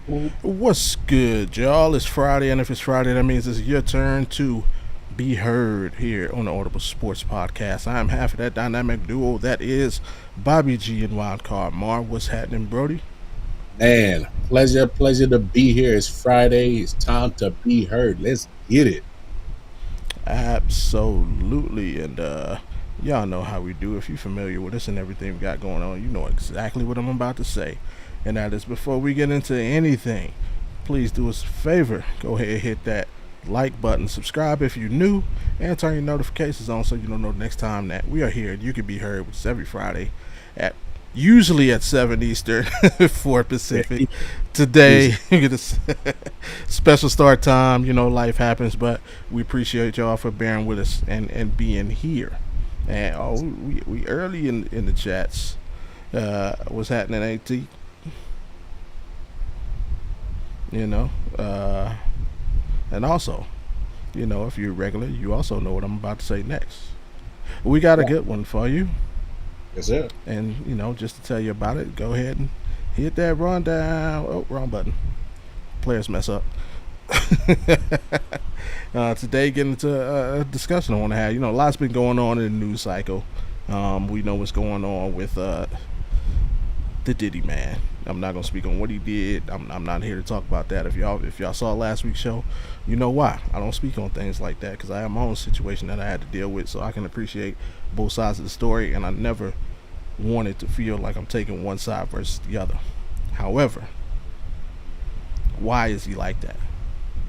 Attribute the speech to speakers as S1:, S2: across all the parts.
S1: What's good, y'all? It's Friday, and if it's Friday, that means it's your turn to be heard here on the Audible Sports Podcast. I'm half of that dynamic duo that is Bobby G and Wildcard Mar. What's happening, Brody?
S2: Man, pleasure to be here. It's Friday. It's time to be heard. Let's get it.
S1: Absolutely, and y'all know how we do. If you're familiar with us and everything we got going on, you know exactly what I'm about to say. And that is before we get into anything, please do us a favor. Go ahead and hit that like button, subscribe if you're new, and turn your notifications on so you don't know the next time that we are here. You can be heard, which is every Friday at usually at 7 Eastern, 4 Pacific. Today, you get a special start time. You know, life happens, but we appreciate y'all for bearing with us and being here. And we early in the chats. What's happening, AT? You know, and also, you know, if you're regular, you also know what I'm about to say next. We got a
S2: Yeah,
S1: good one for you.
S2: that's it.
S1: And, you know, just to tell you about it, go ahead and hit that rundown. Oh, wrong button. Players mess up. Today, getting into a discussion I want to have. You know, a lot's been going on in the news cycle. We know what's going on with the Diddy man. I'm not gonna speak on what he did. I'm not here to talk about that. If y'all saw last week's show, you know why I don't speak on things like that because I have my own situation that I had to deal with, so I can appreciate both sides of the story, and I never wanted to feel like I'm taking one side versus the other. However, why is he like that?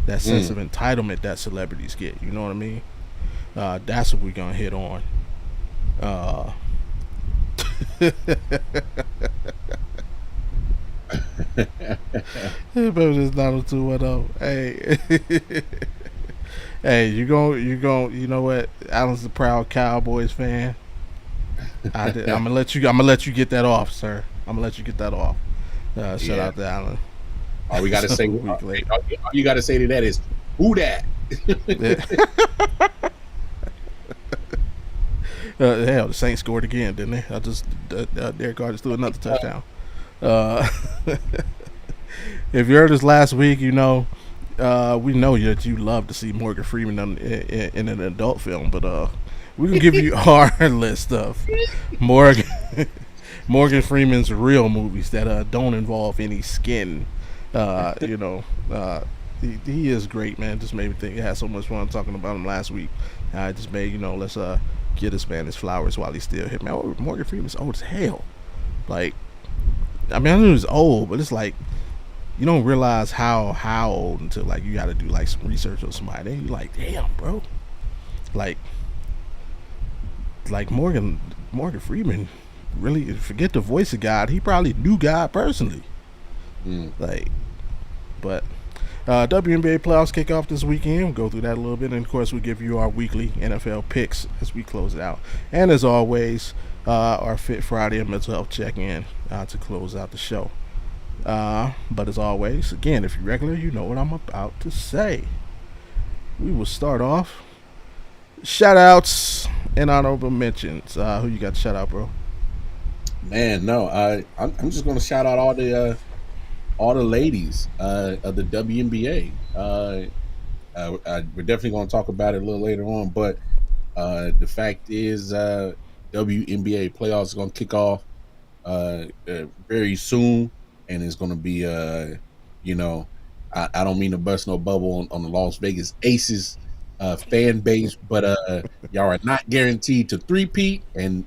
S1: That sense
S2: Mm.
S1: of entitlement that celebrities get. You know what I mean? That's what we're gonna hit on. Uh, Baby, just 90210. Hey, hey, you know what? Alan's a proud Cowboys fan. I'm gonna let you. I'm gonna let you get that off, sir. I'm gonna let you get that off. Shout
S2: Yeah.
S1: out to Alan.
S2: All we got to
S1: So
S2: say,
S1: a week later.
S2: all you got to say to that is, who that?
S1: Yeah. Hell, the Saints scored again, didn't they? Derek Carr just threw another touchdown. Uh, if you heard us last week, you know we know that you love to see Morgan Freeman in an adult film, but we can give you our list of Morgan Morgan Freeman's real movies that don't involve any skin. You know, he is great, man. Just made me think. I had so much fun talking about him last week. I just made let's get this man his flowers while he's still here. Man, Morgan Freeman's old as hell. Like, I mean, I knew he was old, but it's like you don't realize how old until like you got to do like some research on somebody. Then you like, damn, bro. Like Morgan Freeman really forget the voice of God. He probably knew God personally.
S2: Mm.
S1: Like, but WNBA playoffs kick off this weekend. We'll go through that a little bit, and of course, we give you our weekly NFL picks as we close it out. And as always, our Fit Friday and mental health check-in to close out the show. But as always, again, if you're regular, you know what I'm about to say. We will start off. Shout outs and honorable mentions. Who you got to shout out, bro?
S2: Man, no, I'm just gonna shout out all the ladies of the WNBA. We're definitely gonna talk about it a little later on, but the fact is, WNBA playoffs are gonna kick off very soon, and it's gonna be you know, I don't mean to bust no bubble on the Las Vegas Aces fan base, but y'all are not guaranteed to three-peat, and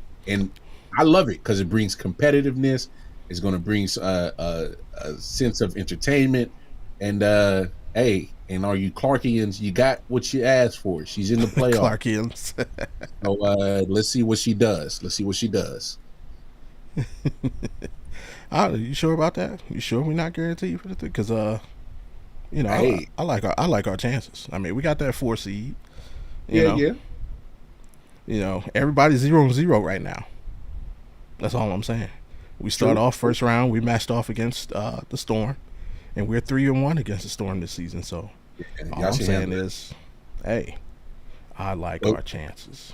S2: I love it because it brings competitiveness. It's going to bring a sense of entertainment, and hey, and all you Clarkians, you got what you asked for. She's in the playoff,
S1: Clarkians.
S2: so let's see what she does. Let's see what she does.
S1: You sure about that? You sure we're not guaranteed for the thing? Because you know,
S2: Hey,
S1: I like our chances. I mean, we got that 4 seed. You
S2: yeah,
S1: know,
S2: yeah,
S1: everybody's 0-0 right now. That's all I'm saying. We start
S2: true,
S1: off
S2: true.
S1: first round. We matched off against the Storm, and we're 3-1 against the Storm this season. So
S2: Yeah,
S1: all
S2: y'all
S1: I'm
S2: should
S1: saying
S2: handle it.
S1: is, hey, I like
S2: But
S1: our chances.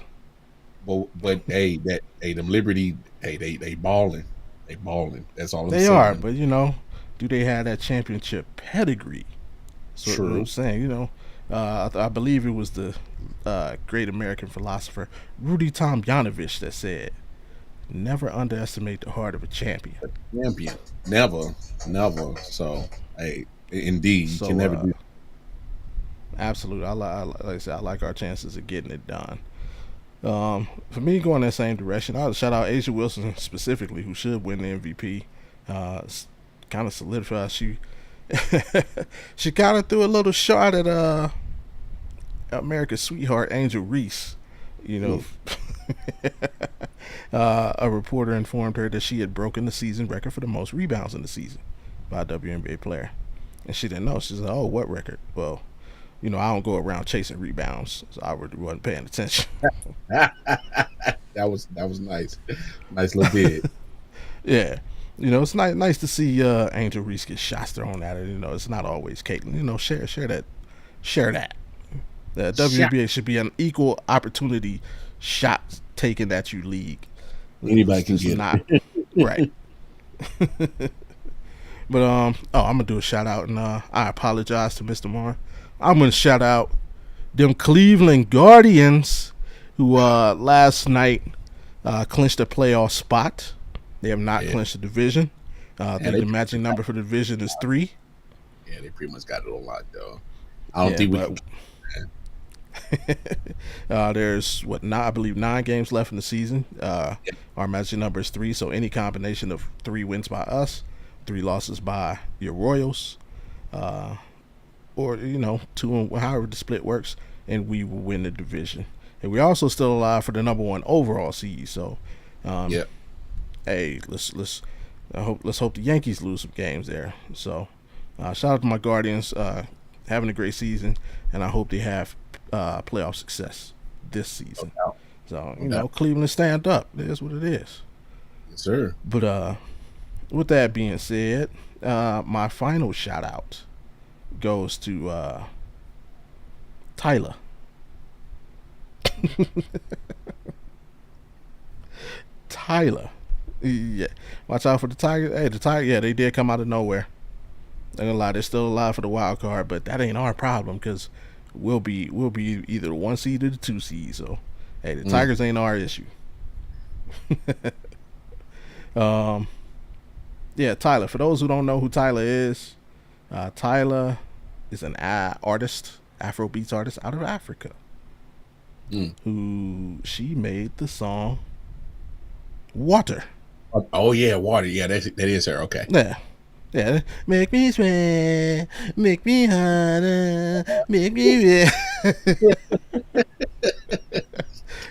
S2: but hey, them Liberty, hey, they balling, they balling. That's all I'm
S1: They are,
S2: saying.
S1: but you know, do they have that championship pedigree? So you know what I'm
S2: True.
S1: saying, I believe it was the great American philosopher Rudy Tomjanovich that said, "Never underestimate the heart of a champion."
S2: Champion. Never, never. So, hey, indeed, you can
S1: So,
S2: never do.
S1: absolutely, like I said, I like our chances of getting it done. For me, going that same direction, I'll shout out Asia Wilson specifically, who should win the MVP. Kind of solidified. She kind of threw a little shot at America's sweetheart Angel Reese. You know,
S2: Mm.
S1: a reporter informed her that she had broken the season record for the most rebounds in the season by a WNBA player, and she didn't know. She said, "Oh, what record?" Well, I don't go around chasing rebounds, so I really wasn't paying attention.
S2: That was nice. Nice little bit.
S1: Yeah. It's nice to see Angel Reese get shots thrown at her. It's not always Caitlin. Share that. The
S2: Shot.
S1: WNBA should be an equal opportunity shot taken at you league.
S2: Anybody can
S1: This is
S2: get
S1: not right. But I'm gonna do a shout out, and I apologize to Mr. Moore. I'm gonna shout out them Cleveland Guardians, who last night clinched a playoff spot. They have not
S2: Yeah.
S1: clinched the division. I
S2: Yeah,
S1: think the magic number for the division is 3.
S2: they pretty much got it on lock, though. I don't
S1: Yeah,
S2: think we
S1: but
S2: can.
S1: there's I believe 9 games left in the season.
S2: Yeah.
S1: Our magic number is 3, so any combination of 3 wins by us, 3 losses by your Royals, or 2, and however the split works, and we will win the division. And we're also still alive for the number 1 overall seed. So,
S2: Yeah.
S1: hey, let's hope the Yankees lose some games there. So, shout out to my Guardians, having a great season, and I hope they have playoff success this season.
S2: No doubt.
S1: So,
S2: No doubt.
S1: Cleveland stand up. It is what it is.
S2: Yes, sir.
S1: But with that being said, my final shout out goes to Tyler. Tyler. Yeah. Watch out for the Tigers. Hey, the Tigers, yeah, they did come out of nowhere. Not gonna lie, they're still alive for the wild card, but that ain't our problem because we'll be either the 1 seed or the 2 seed. So, hey, the Tigers ain't our issue. um, yeah, Tyler. For those who don't know who Tyler is, Tyler is an artist, Afrobeats artist out of Africa, who she made the song "Water."
S2: Oh yeah, water. Yeah, that is her. Okay.
S1: Yeah, make me sweat, make me harder, make me.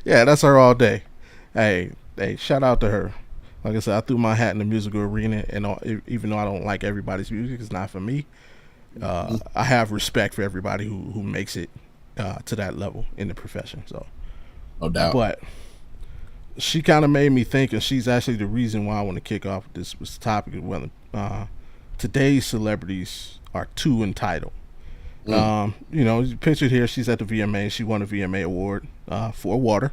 S1: Yeah, that's her all day. Hey, shout out to her. Like I said, I threw my hat in the musical arena, and even though I don't like everybody's music, it's not for me. I have respect for everybody who makes it to that level in the profession. So,
S2: No doubt.
S1: but she kind of made me think, and she's actually the reason why I want to kick off this topic of whether today's celebrities are too entitled. Pictured here, she's at the VMA. She won a VMA award for Water.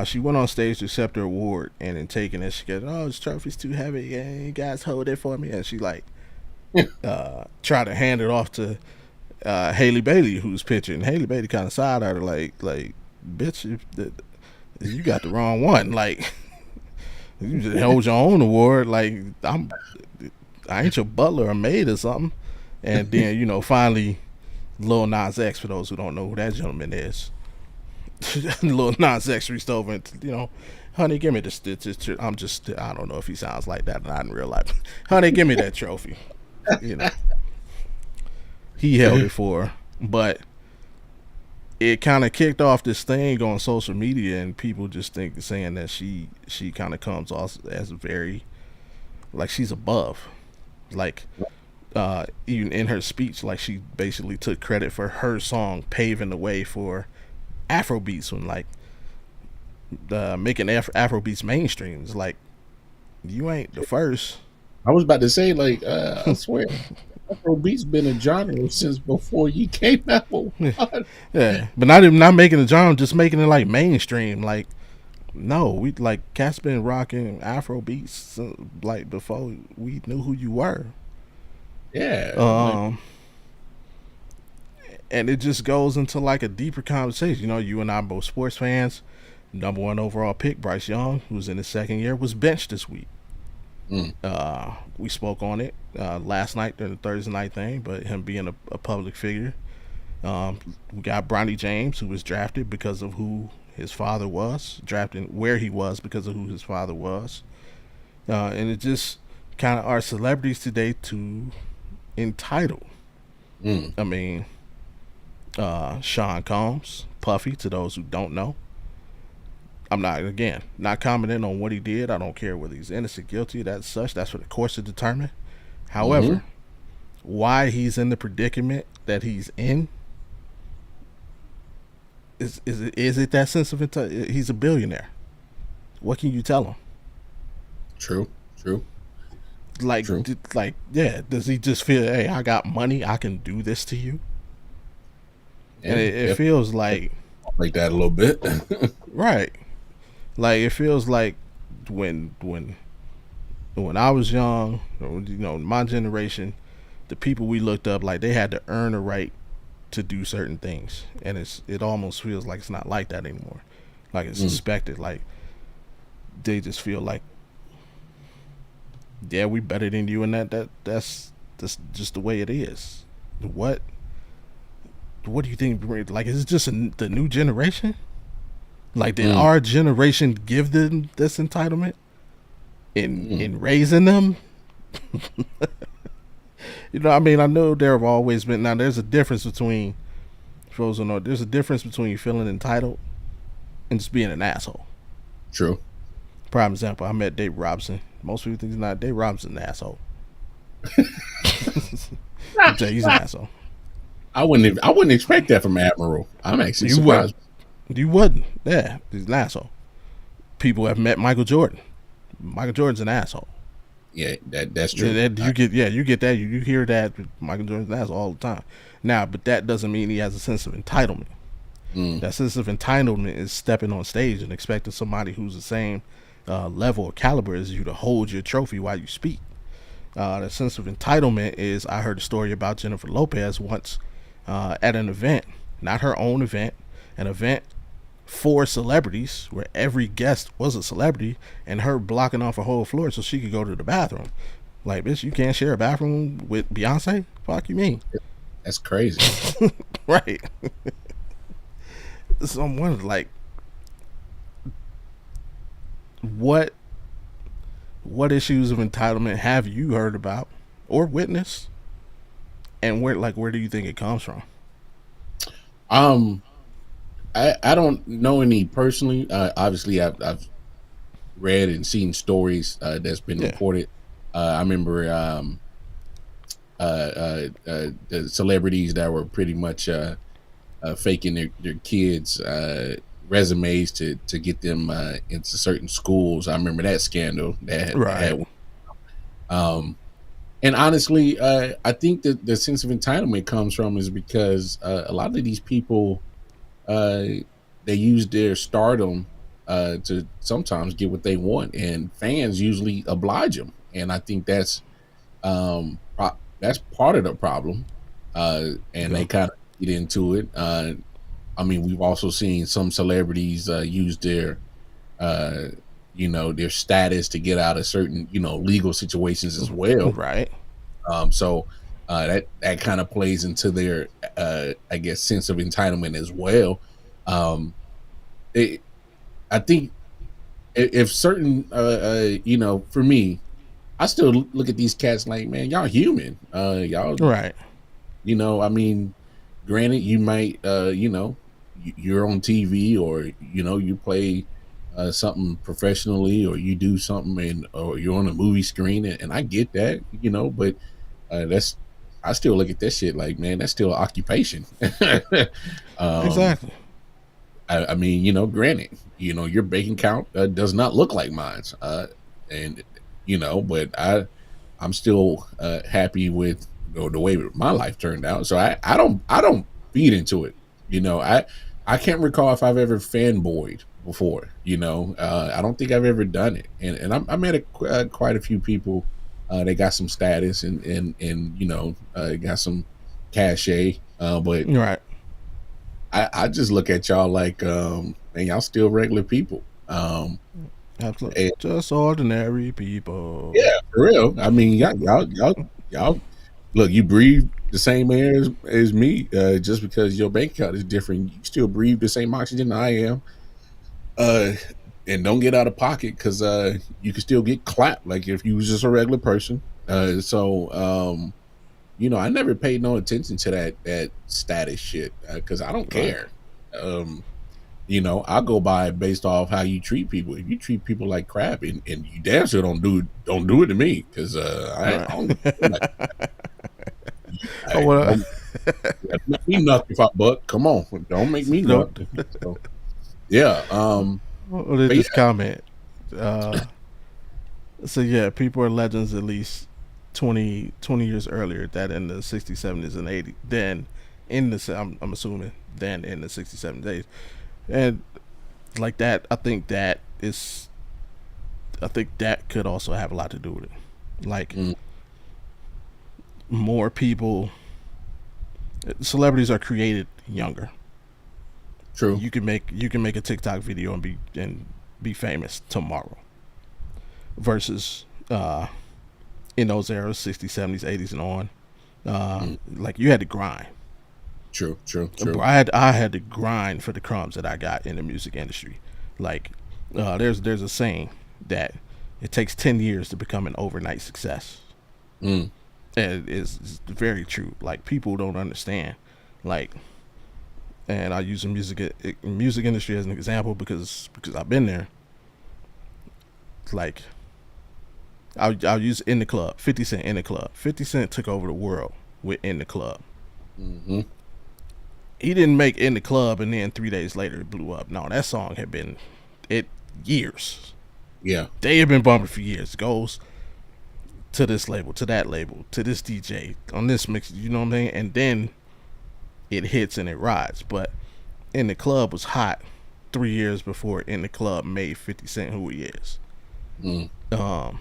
S1: She went on stage to accept her award, and in taking it, she goes, "Oh, this trophy's too heavy. Yeah, you guys hold it for me." And she tried to hand it off to Haley Bailey, who's pitching. Haley Bailey kind of side eyed her, like, bitch, you got the wrong one. Like, you just hold your own award. Like, I ain't your butler or maid or something. And then, finally, Lil Nas X, for those who don't know who that gentleman is. Lil Nas X reached over and, honey, give me this. I don't know if he sounds like that or not in real life. Honey, give me that trophy. He held it for her. But it kind of kicked off this thing on social media, and people just saying that she kind of comes off as very, like, she's above. Like, even in her speech, like, she basically took credit for her song paving the way for Afrobeats, when making Afrobeats mainstream. It's like, you ain't the first.
S2: I was about to say, like, I swear, Afrobeat's been a genre since before you came out.
S1: Yeah, but not making the genre, just making it like mainstream. Like, no, we like Cat's been rocking Afrobeats like before we knew who you were.
S2: Yeah, like,
S1: Um, and it just goes into like a deeper conversation. You know, you and I are both sports fans. Number one overall pick, Bryce Young, who's in his second year, was benched this week.
S2: mm,
S1: We spoke on it last night during the Thursday night thing, but him being a public figure. We got Bronny James, who was drafted because of who his father was, drafted where he was because of who his father was. And it just kind of are celebrities today to entitle.
S2: mm,
S1: I mean, Sean Combs, Puffy, to those who don't know. I'm not, again, not commenting on what he did. I don't care whether he's innocent, guilty, that's such. That's for the courts to determine.
S2: mm-hmm.
S1: However, why he's in the predicament that he's in, is it that sense of entitlement? He's a billionaire. What can you tell him?
S2: True, true,
S1: Like,
S2: true.
S1: yeah, does he just feel, hey, I got money, I can do this to you? And
S2: Yeah,
S1: it
S2: if
S1: feels like,
S2: like that a little bit.
S1: right, like it feels like when when when I was young, you know, my generation, the people we looked up, like they had to earn a right to do certain things, and it almost feels like it's not like that anymore. Like it's
S2: Mm,
S1: expected. Like they just feel like, yeah, we better than you, and that's just the way it is. What what do you think? Like, is it just the new generation? Like, did
S2: mm,
S1: our generation give them this entitlement
S2: mm,
S1: in raising them? You know, I mean, I know there have always been. Now, there's a difference between, for those who know, there's a difference between feeling entitled and just being an asshole.
S2: true.
S1: Prime example, I met Dave Robinson. Most people think he's not. Dave Robinson's an asshole. I'm telling you, he's an asshole.
S2: I wouldn't expect that from Admiral. I'm actually
S1: You wouldn't.
S2: surprised.
S1: You wouldn't. Yeah, he's an asshole. People have met Michael Jordan. Michael Jordan's an asshole.
S2: Yeah, that's
S1: Yeah,
S2: true.
S1: you get, yeah, you get that. You hear that Michael Jordan's an asshole all the time. Now, but that doesn't mean he has a sense of entitlement.
S2: Mm,
S1: That sense of entitlement is stepping on stage and expecting somebody who's the same level or caliber as you to hold your trophy while you speak. The sense of entitlement is, I heard a story about Jennifer Lopez once at an event, not her own event, an event for celebrities where every guest was a celebrity, and her blocking off a whole floor so she could go to the bathroom. Like, bitch, you can't share a bathroom with Beyonce? Fuck you mean?
S2: that's crazy.
S1: Right. So I'm wondering, like, what issues of entitlement have you heard about or witnessed, and where do you think it comes from?
S2: Um, I don't know any personally. Obviously, I've read and seen stories that's been
S1: Yeah.
S2: reported. I remember the celebrities that were pretty much faking their kids' resumes to get them into certain schools. I remember that scandal that
S1: Right.
S2: had. Um, and honestly, I think that the sense of entitlement comes from is because a lot of these people uh, they use their stardom to sometimes get what they want, and fans usually oblige them. And I think that's part of the problem. And
S1: Yeah.
S2: they kind of get into it. I mean, we've also seen some celebrities use uh, their status to get out of certain, legal situations as well.
S1: Right.
S2: So that kind of plays into their, I guess, sense of entitlement as well. Um, it, I think if certain, for me, I still look at these cats like, man, y'all human. Y'all,
S1: Right.
S2: I mean, granted, you might, you're on TV, or you play something professionally, or you do something, or you're on a movie screen, and I get that, but that's I still look at that shit like, man, that's still an occupation. um,
S1: Exactly.
S2: I mean, granted, your bank account does not look like mine's, and but I'm still happy with the way my life turned out. So I don't feed into it. I can't recall if I've ever fanboyed before. I don't think I've ever done it, and I met quite a few people They got some status and got some cachet. But
S1: Right.
S2: I just look at y'all like, man, y'all still regular people.
S1: Absolutely.
S2: And
S1: Just ordinary people.
S2: yeah, for real. I mean, y'all look. You breathe the same air as me. Just because your bank account is different, you still breathe the same oxygen I am. Uh, and don't get out of pocket because you can still get clapped like if you was just a regular person. I never paid no attention to that status shit because I don't
S1: Right.
S2: care. Um, I go by based off how you treat people. If you treat people like crap, and you damn sure don't do it to me because
S1: Right.
S2: I don't. Like,
S1: Oh,
S2: hey,
S1: well,
S2: don't make me nothing, $5. Come on, don't make me
S1: don't,
S2: nothing. So yeah,
S1: well, they
S2: but yeah,
S1: just comment. Uh, so yeah, people are legends at least 20 years earlier. That in the 60s, 70s, and 80s. Then in the I'm assuming then in the 60s, 70s, 80s, and like that. I think that could also have a lot to do with it. Like
S2: mm,
S1: more people, celebrities are created younger.
S2: true,
S1: You can make a TikTok video and be famous tomorrow versus in those eras, 60s, 70s, 80s, and on.
S2: mm,
S1: Like you had to grind.
S2: true.
S1: I had to grind for the crumbs that I got in the music industry. Like there's a saying that it takes 10 years to become an overnight success.
S2: Mm,
S1: And it's very true. Like people don't understand. Like, and I use the music industry as an example because I've been there. Like I'll use In the Club. 50 Cent In the Club. 50 Cent took over the world with In the Club.
S2: hmm
S1: He didn't make In the Club and then 3 days later it blew up. No, that song had been it years.
S2: Yeah.
S1: They had been bumping for years. Goes to this label, to that label, to this DJ on this mix. You know what I'm saying? And then it hits and it rides. But In the Club was hot 3 years before In the Club made 50 Cent who he is.
S2: Mm,
S1: Um,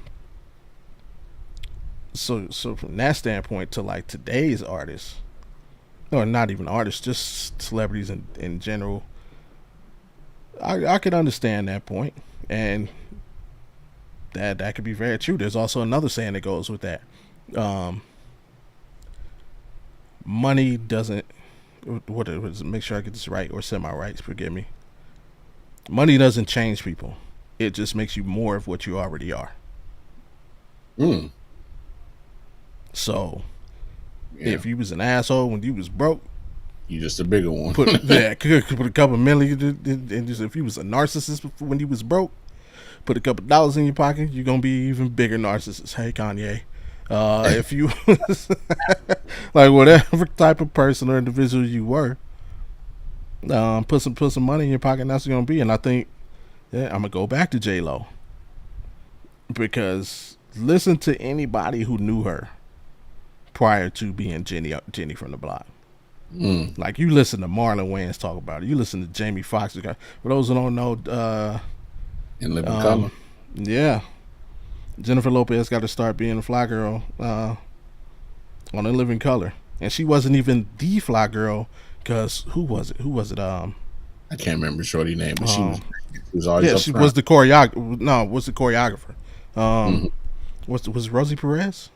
S1: so from that standpoint to like today's artists, or not even artists, just celebrities in general, I could understand that point, and that could be very true. There's also another saying that goes with that. Um, Money doesn't. What is it? Make sure I get this right or semi right. Forgive me. Money doesn't change people. It just makes you more of what you already are.
S2: mm,
S1: So
S2: yeah.
S1: if you was an asshole when you was broke,
S2: You just a bigger one.
S1: could put a couple million and just if you was a narcissist when you was broke, put a couple dollars in your pocket, you're gonna be even bigger narcissist. Hey Kanye. If you like whatever type of person or individual you were, put some money in your pocket and that's what it's gonna be. And I think I'm gonna go back to J Lo because listen to anybody who knew her prior to being Jenny from the block.
S2: Mm,
S1: Like you listen to Marlon Wayans talk about it. You listen to Jamie Foxx. For those who don't know,
S2: and living color.
S1: um, yeah, Jennifer Lopez got to start being a fly girl on In Living Color, and she wasn't even the fly girl because who was it? Who was it?
S2: I can't remember Shorty name, but
S1: Um,
S2: she was always
S1: yeah,
S2: up
S1: she was
S2: front.
S1: the choreographer. No, was the choreographer. Um,
S2: Hmm
S1: was Rosie Perez?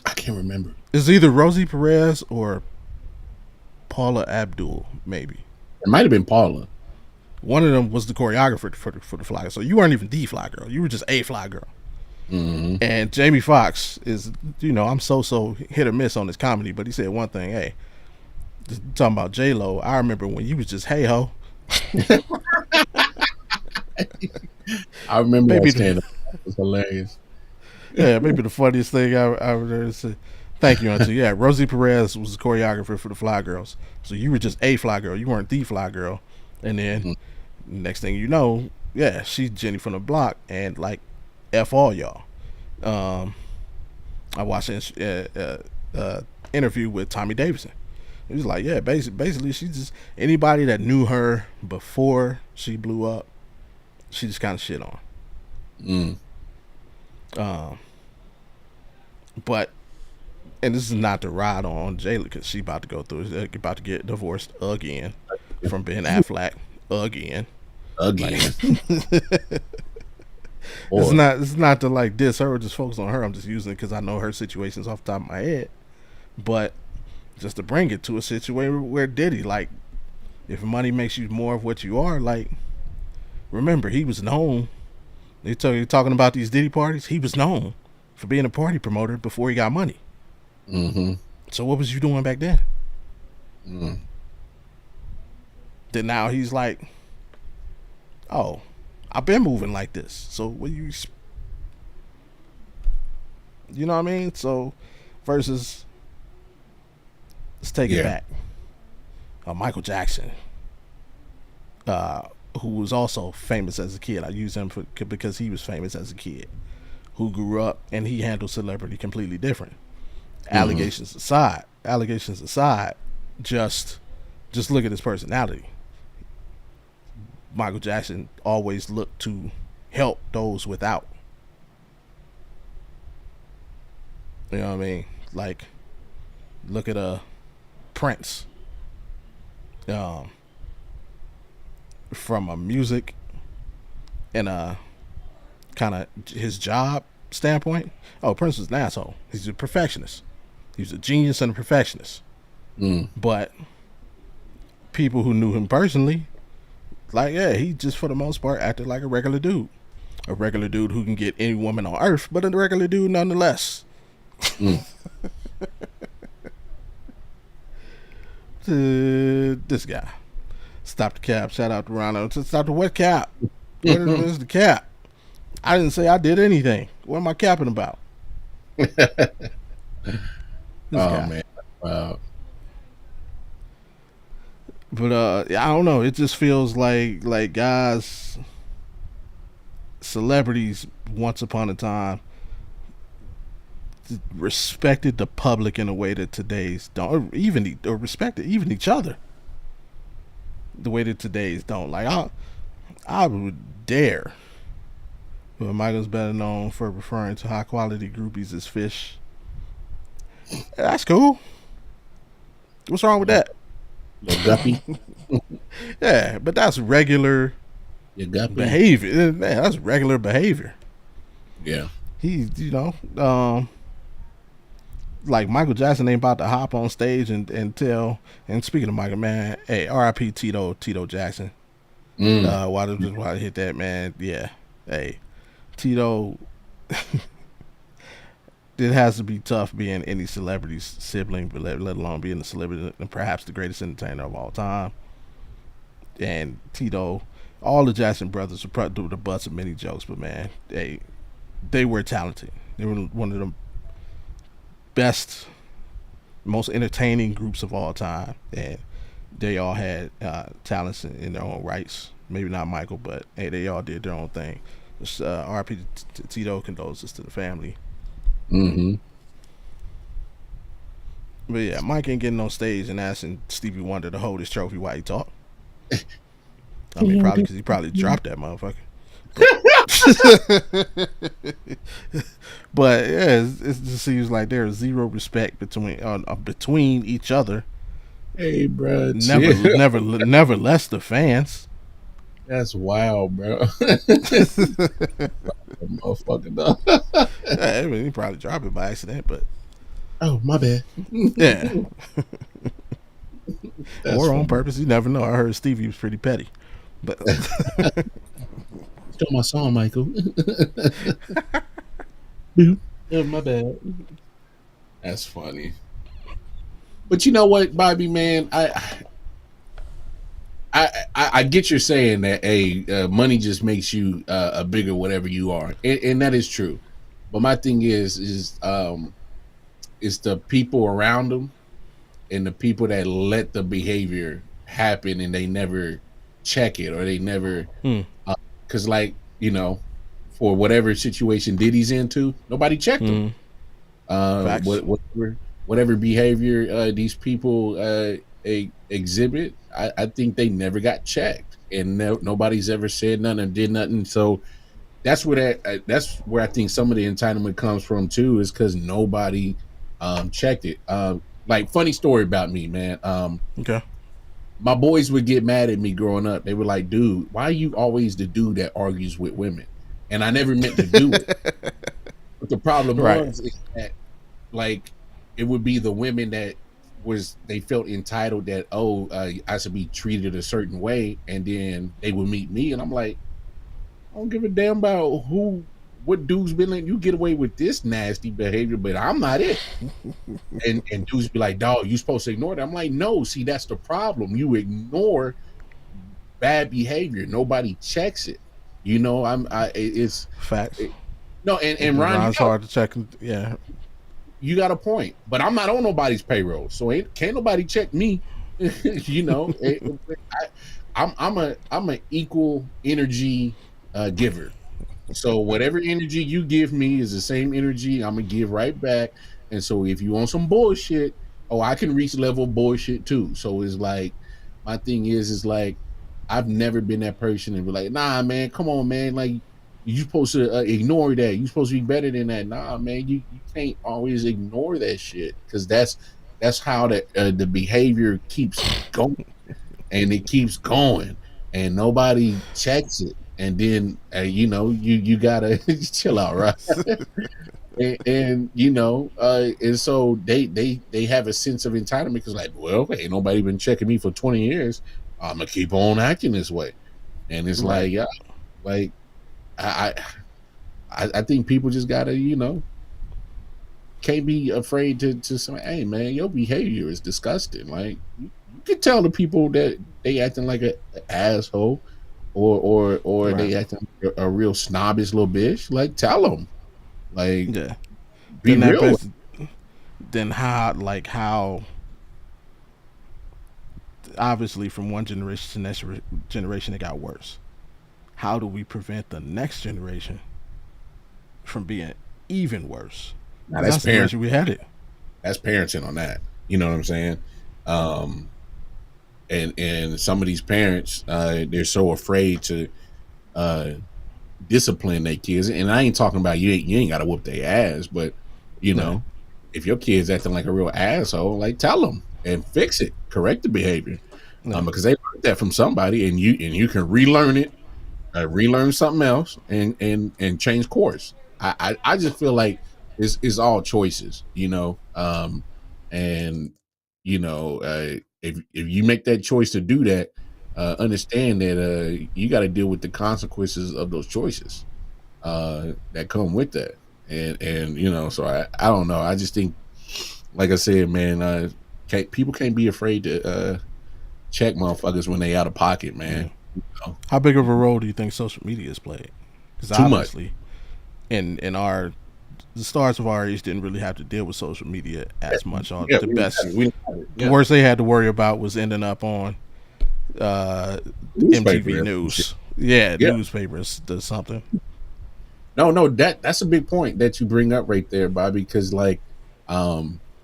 S2: I can't remember.
S1: It's either Rosie Perez or Paula Abdul, maybe.
S2: It might have been Paula.
S1: One of them was the choreographer for the fly girl. So you weren't even the fly girl. You were just a fly girl.
S2: Hmm
S1: And Jamie Foxx is, I'm so hit or miss on his comedy, but he said one thing. Hey, just talking about J Lo. I remember when you was just hey ho.
S2: I remember that
S1: Maybe
S2: stand up. It was hilarious.
S1: maybe the funniest thing I ever heard is thank you, Auntie. Yeah, Rosie Perez was the choreographer for the Fly Girls. So you were just a fly girl. You weren't the fly girl. And then
S2: Mm,
S1: next thing you know, yeah, she's Jenny from the block, and like f all y'all. Um, I watched an interview with Tommy Davidson. He was like, yeah, basically, she just anybody that knew her before she blew up, she just kind of shit on.
S2: mm,
S1: Um, But and this is not to ride on Jayla because she about to go through about to get divorced again from Ben Affleck again. Like
S2: Again,
S1: it's
S2: boy.
S1: not to like diss her or just focus on her. I'm just using it because I know her situations off the top of my head. But just to bring it to a situation where Diddy, like, if money makes you more of what you are, like, remember he was known. You're talking about these Diddy parties. He was known for being a party promoter before he got money.
S2: Mm-hmm.
S1: So what was you doing back then?
S2: Mm.
S1: Then now he's like, oh, I've been moving like this. So what you know what I mean? So versus, let's take it
S2: Yeah.
S1: back. Michael Jackson, uh, who was also famous as a kid. I use him because he was famous as a kid, who grew up and he handled celebrity completely different.
S2: Mm-hmm.
S1: Allegations aside, just look at his personality. Michael Jackson always looked to help those without. You know what I mean? Like, look at Prince. Um, from a music and a kind of his job standpoint. Oh, Prince was an asshole. He's a perfectionist. He's a genius and a perfectionist.
S2: Mm.
S1: But people who knew him personally, like, yeah, he just for the most part acted like a regular dude. A regular dude who can get any woman on earth, but a regular dude nonetheless.
S2: Mm.
S1: This guy. Stop the cap. Shout out to Rondo. Stop the what cap? Where's the cap? I didn't say I did anything. What am I capping about? This
S2: Oh
S1: guy.
S2: man. Wow.
S1: But I don't know. It just feels like guys, celebrities once upon a time respected the public in a way that today's don't, or respected even each other the way that today's don't. Like I would dare. But Michael's better known for referring to high quality groupies as fish. That's cool. What's wrong with that?
S2: Your guppy.
S1: Yeah, but that's regular
S2: Your guppy.
S1: behavior. Man, that's regular behavior.
S2: Yeah.
S1: He, like Michael Jackson ain't about to hop on stage and tell. And speaking of Michael, man, hey, R.I.P. Tito Jackson.
S2: Mm.
S1: Why hit that, man? Yeah, hey, Tito. It has to be tough being any celebrity's sibling, but let alone being a celebrity and perhaps the greatest entertainer of all time. And Tito, all the Jackson brothers were probably do the butts of many jokes, but man, they were talented. They were one of the best, most entertaining groups of all time, and they all had talents in their own rights. Maybe not Michael, but hey, they all did their own thing. R.P. Tito, condolences to the family.
S2: Mm-hmm.
S1: But yeah, Mike ain't getting on stage and asking Stevie Wonder to hold his trophy while he talk. I mean, probably because he probably dropped that motherfucker. But yeah, it just seems like there is zero respect between each other.
S2: Hey, bro.
S1: Never,
S2: Chill.
S1: never less the fans.
S2: That's wild, bro. Motherfucker, dog.
S1: Yeah, I mean, he probably dropped it by accident, but
S2: Oh, my bad.
S1: yeah,
S2: That's
S1: or on
S2: funny.
S1: purpose. You never know. I heard Stevie was pretty petty, but
S2: Stole my song, Michael. Oh, my bad. That's funny. But you know what, Bobby, man, I get you're saying that money just makes you a bigger whatever you are, and that is true. But my thing is it's the people around them and the people that let the behavior happen and they never check it or they never
S1: hmm,
S2: because for whatever situation Diddy's into, nobody checked him.
S1: hmm, facts.
S2: Whatever behavior these people exhibit, I think they never got checked, and nobody's ever said nothing or did nothing. So that's where I think some of the entitlement comes from too, is because nobody checked it. Like, funny story about me, man.
S1: Okay.
S2: My boys would get mad at me growing up. They were like, "Dude, why are you always the dude that argues with women?" And I never meant to do it. But the problem
S1: Right.
S2: was is that, like, it would be the women that they felt entitled that, oh, I should be treated a certain way, and then they would meet me, and I'm like, I don't give a damn about what dude's been letting you get away with this nasty behavior, but I'm not it. And dudes be like, dog, you supposed to ignore that. I'm like, no, see, that's the problem. You ignore bad behavior. Nobody checks it. You know,
S1: Facts.
S2: it, no, and Ron,
S1: Ron's hard to check. Yeah.
S2: you got a point, but I'm not on nobody's payroll, so can't nobody check me. You know, I'm a equal energy giver. So whatever energy you give me is the same energy I'm gonna give right back. And so if you want some bullshit, oh, I can reach level of bullshit too. So it's like, my thing is like, I've never been that person and be like, nah, man, come on, man, like, you supposed to ignore that. You supposed to be better than that. Nah, man, you can't always ignore that shit, because that's how the behavior keeps going, and it keeps going, and nobody checks it. And then you know, you gotta chill out, right? And you know, and so they have a sense of entitlement, because, like, well, ain't nobody been checking me for 20 years. I'm gonna keep on acting this way. And it's
S1: Right.
S2: like, yeah, like, I I think people just gotta, you know, can't be afraid to say, hey, man, your behavior is disgusting. Like, you can tell the people that they acting like a asshole, or
S1: Right.
S2: they acting like a real snobbish little bitch. Like, tell them, like,
S1: Yeah.
S2: be
S1: Then that
S2: real with
S1: brings. Then how obviously from one generation to next generation it got worse. How do we prevent the next generation from being even worse?
S2: now.
S1: Because that's the direction we had it.
S2: That's parenting on that. You know what I'm saying? Um, and some of these parents, they're so afraid to uh discipline their kids. And I ain't talking about you ain't got to whoop their ass, but, you
S1: Yeah.
S2: know, if your kid's acting like a real asshole, like, tell them and fix it, correct the behavior,
S1: Yeah.
S2: because they learned that from somebody, and you can relearn it, relearn something else, and change course. I just feel like it's all choices, you know, and you know, if you make that choice to do that, understand that you got to deal with the consequences of those choices that come with that. And you know, so I don't know. I just think, like I said, man, people can't be afraid to check motherfuckers when they out of pocket,
S1: Yeah.
S2: man. You know,
S1: How big of a role do you think social media has played? Because
S2: too much.
S1: obviously, in our the stars of our age didn't really have to deal with social media as much. All
S2: Yeah,
S1: the best, the
S2: yeah,
S1: worst they had to worry about was ending up on uh, MTV
S2: newspaper.
S1: News. Yeah,
S2: Yeah,
S1: newspapers does something.
S2: no, that's a big point that you bring up right there, Bobby. Because, like,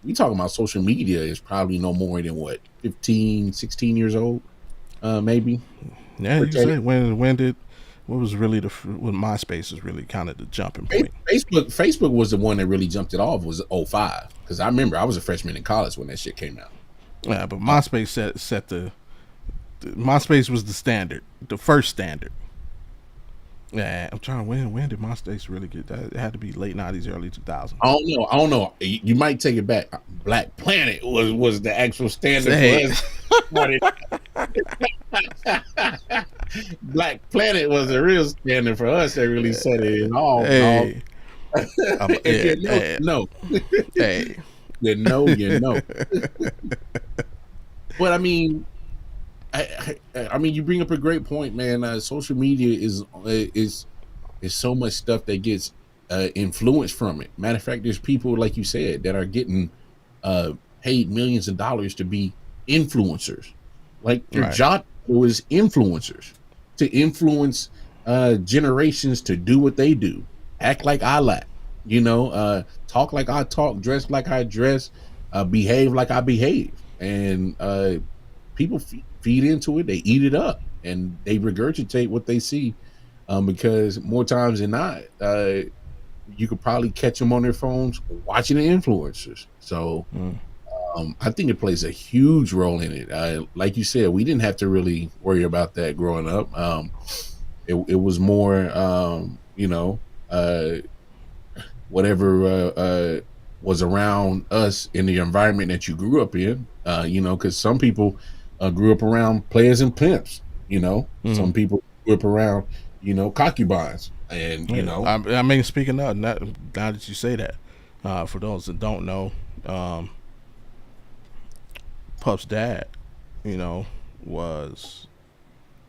S2: we talking about social media is probably no more than what, 15, 16 years old, maybe.
S1: Yeah, you say when did what was really when MySpace was really kind of the jumping point.
S2: Facebook was the one that really jumped it off, was '05, because I remember I was a freshman in college when that shit came out.
S1: Yeah, but MySpace set the MySpace was the standard, the first standard. Yeah, I'm trying to when did MySpace really get that? It had to be late '90s, early 2000s.
S2: I don't know. You might take it back. Black Planet was the actual standard for
S1: Hey,
S2: us. Black Planet was the real standard for us that really set it off, dog.
S1: hey,
S2: If
S1: yeah,
S2: you know,
S1: hey,
S2: you know.
S1: hey.
S2: You know, you know. But I mean, I mean, you bring up a great point, man. Social media is so much stuff that gets influenced from it. Matter of fact, there's people, like you said, that are getting uh, paid millions of dollars to be influencers. Like, their
S1: Right.
S2: job was influencers, to influence generations to do what they do, act like I like, you know, talk like I talk, dress like I dress, behave like I behave, and people feed into it. They eat it up, and they regurgitate what they see because more times than not, you could probably catch them on their phones watching the influencers. So
S1: Mm.
S2: I think it plays a huge role in it. Like you said, we didn't have to really worry about that growing up. It was more, uh, whatever was around us in the environment that you grew up in. Because some people grew up around players and pimps.
S1: Mm.
S2: Some people grew up around concubines, and
S1: Yeah. I mean, speaking of now that you say that, for those that don't know, um, Puff's dad, you know, was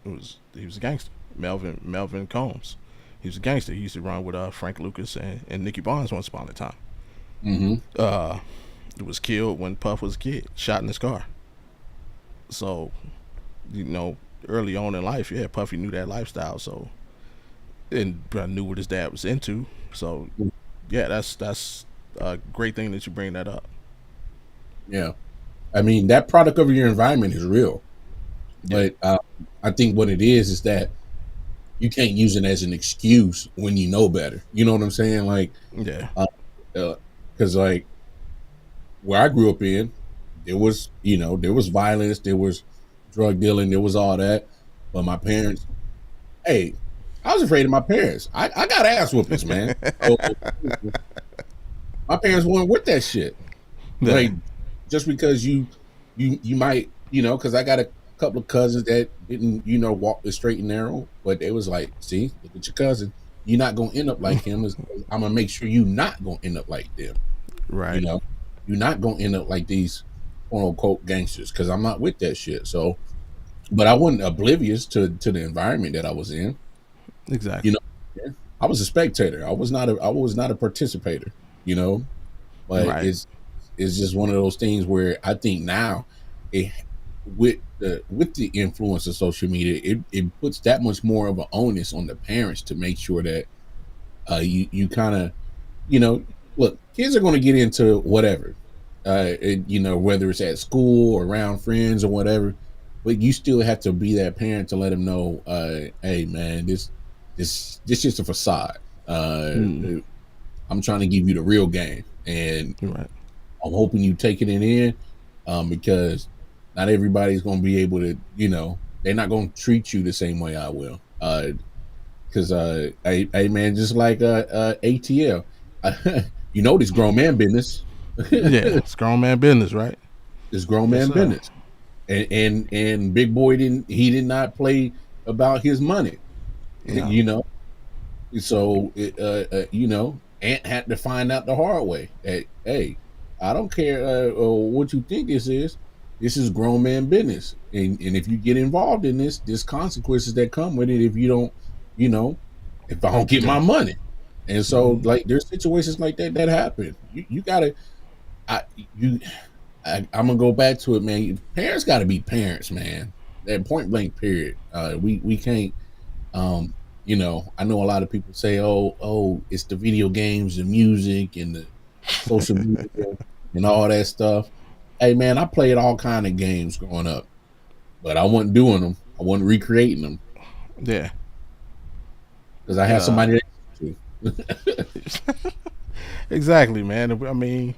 S1: he was a gangster. Melvin Combs. He was a gangster. He used to run with Frank Lucas and Nicky Barnes once upon a time.
S2: hmm
S1: Uh, he was killed when Puff was a kid, shot in his car. So, you know, early on in life, yeah, Puffy knew that lifestyle. So, and knew what his dad was into. So, yeah, that's a great thing that you bring that up.
S2: yeah. I mean, that product of your environment is real,
S1: Yeah,
S2: but I think what it is that you can't use it as an excuse when you know better. You know what I'm saying? Like,
S1: yeah,
S2: because like where I grew up in, there was violence, there was drug dealing, there was all that. But my parents, hey, I was afraid of my parents. I got ass whoopings, man. So my parents weren't with that shit.
S1: yeah.
S2: Like just because you might because I got a couple of cousins that didn't walk the straight and narrow, but they was like, see, look at your cousin. You're not gonna end up like him. I'm gonna make sure you're not gonna end up like them. You
S1: Right.
S2: know, you're not gonna end up like these quote unquote gangsters because I'm not with that shit. So, but I wasn't oblivious to the environment that I was in. You
S1: Exactly.
S2: know, yeah. I was a spectator. I was not a participator. You know, but
S1: Right.
S2: it's just one of those things where I think now it with the influence of social media, it puts that much more of an onus on the parents to make sure that you kind of you know look, kids are going to get into whatever, whether it's at school or around friends or whatever, but you still have to be that parent to let them know, hey man, this is a facade. uh
S1: Mm.
S2: I'm trying to give you the real game, and
S1: Right.
S2: I'm hoping you taking it in, because not everybody's going to be able to, they're not going to treat you the same way I will. Because hey man, just like ATL, this grown man business,
S1: Yeah. It's grown man business, right?
S2: this grown
S1: Yes,
S2: man
S1: sir.
S2: business, and Big Boy did not play about his money,
S1: No.
S2: you know. So Ant had to find out the hard way that, hey, I don't care what you think this is. This is grown man business, and if you get involved in this, there's consequences that come with it if you don't, you know, if I don't get my
S1: Yeah.
S2: money. And so,
S1: Mm.
S2: like, there's situations like that happen. You gotta, I you, I'm gonna go back to it, man. Parents got to be parents, man. That point blank period. We can't I know a lot of people say, it's the video games, the music, and the social media and all that stuff. Hey, man, I played all kind of games growing up, but I wasn't doing them. I wasn't recreating them
S1: Yeah.
S2: because I had
S1: Uh,
S2: somebody to.
S1: exactly, man. I mean,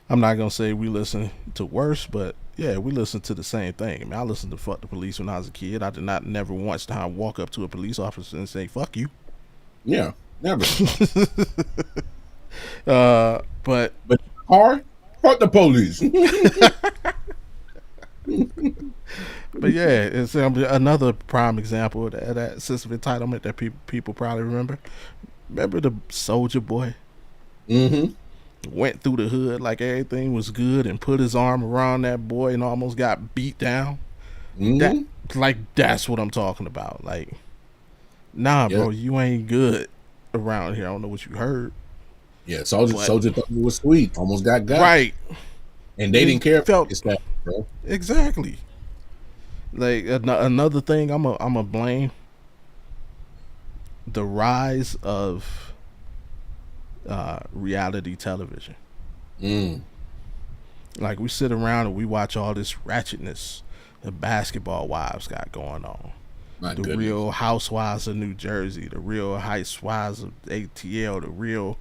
S1: I'm not gonna say we listen to worse, but yeah, we listen to the same thing. I mean, I listened to "Fuck the Police" when I was a kid. I did not never once time walk up to a police officer and say "fuck you."
S2: Yeah, never.
S1: But
S2: But car, fuck the police.
S1: yeah, it's another prime example of that sense of entitlement that people probably remember. Remember the Soldier Boy
S2: hmm
S1: went through the hood like everything was good and put his arm around that boy and almost got beat down. That
S2: hmm
S1: that's what I'm talking about. Like, nah,
S2: Yeah,
S1: bro, you ain't good around here. I don't know what you heard,
S2: yeah. Soldier,
S1: but
S2: soldier thought it was sweet. Almost got,
S1: right,
S2: and they
S1: it
S2: didn't care about
S1: felt
S2: his status, bro.
S1: exactly. Like another thing, I'm a blame the rise of reality television.
S2: Mm.
S1: Like we sit around and we watch all this ratchetness the basketball wives got going on.
S2: My
S1: The
S2: goodness.
S1: real housewives of New Jersey, the real housewives of ATL, the real.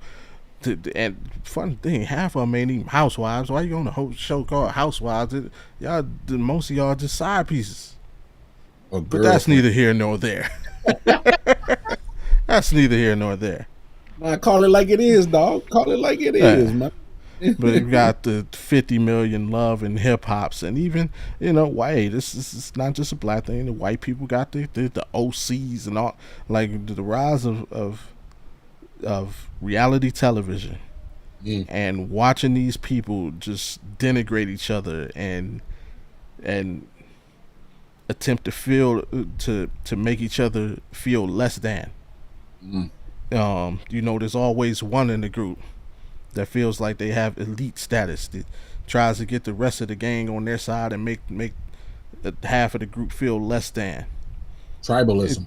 S1: And fun thing, half of them ain't even housewives. Why you on a whole show called Housewives? Y'all, most of y'all just side pieces.
S2: Or
S1: But that's
S2: girlfriend.
S1: neither here nor there. That's neither here nor there.
S2: Man, call it like it is, dog. Call it like it is,
S1: Yeah.
S2: man.
S1: But you got the 50 million love and hip hops, and even white. This is not just a black thing. The white people got the OCs and all, like the rise of reality television
S2: Mm,
S1: and watching these people just denigrate each other and attempt to feel to make each other feel less than.
S2: mm,
S1: There's always one in the group that feels like they have elite status that tries to get the rest of the gang on their side and make half of the group feel less than.
S2: tribalism.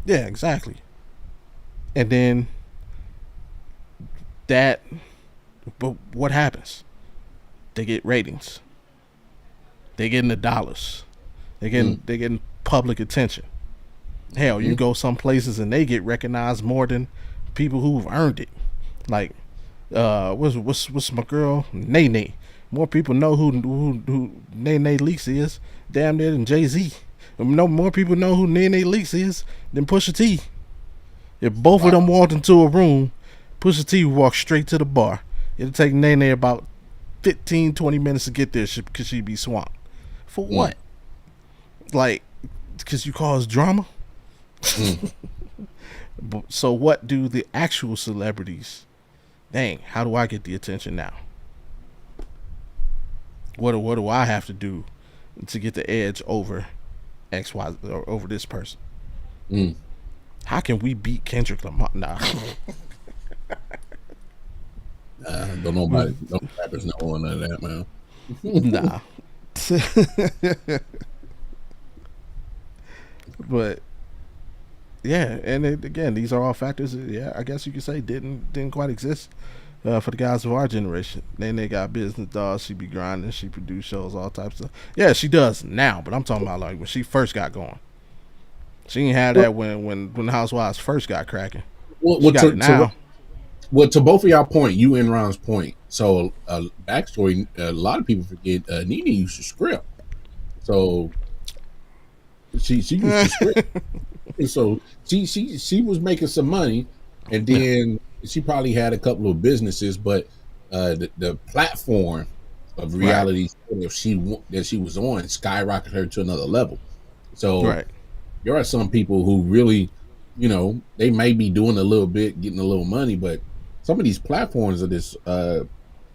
S1: Yeah, exactly. And then that, but what happens? They get ratings. They getting the dollars.
S2: Mm,
S1: They getting public attention. Hell, you
S2: mm,
S1: go some places and they get recognized more than people who've earned it. Like, what's my girl Nene? More people know who Nene Leaks is, damn near than Jay Z. No more people know who Nene Leaks is than Pusha T. If both of
S2: wow.
S1: them walked into a room, Pusha T would walk straight to the bar. It'd take Nene about 15-20 minutes to get there because she'd be swamped. For
S2: Mm,
S1: what? Like, because you cause drama?
S2: mm.
S1: So what do the actual celebrities? Dang, how do I get the attention now? What do I have to do to get the edge over X Y or over this person?
S2: Mm.
S1: How can we beat Kendrick Lamar? Nah,
S2: Don't nobody, no rappers know none of that, man.
S1: nah. But yeah, and again, these are all factors. Yeah, I guess you could say didn't quite exist for the guys of our generation. Then they got business dogs. She be grinding. She produce shows, all types of. Yeah, she does now, but I'm talking about like when she first got going. She didn't have
S2: well,
S1: that when the Housewives first got cracking.
S2: well,
S1: She
S2: well,
S1: got it
S2: to
S1: now.
S2: well, to both of y'all point, you and Ron's point. So, backstory: a lot of people forget Nene used to script. So she used to script. And so she was making some money, and
S1: Yeah,
S2: then she probably had a couple of businesses, but the platform of
S1: right,
S2: reality that she was on skyrocketed her to another level. So
S1: right.
S2: there are some people who really, they may be doing a little bit, getting a little money, but some of these platforms of this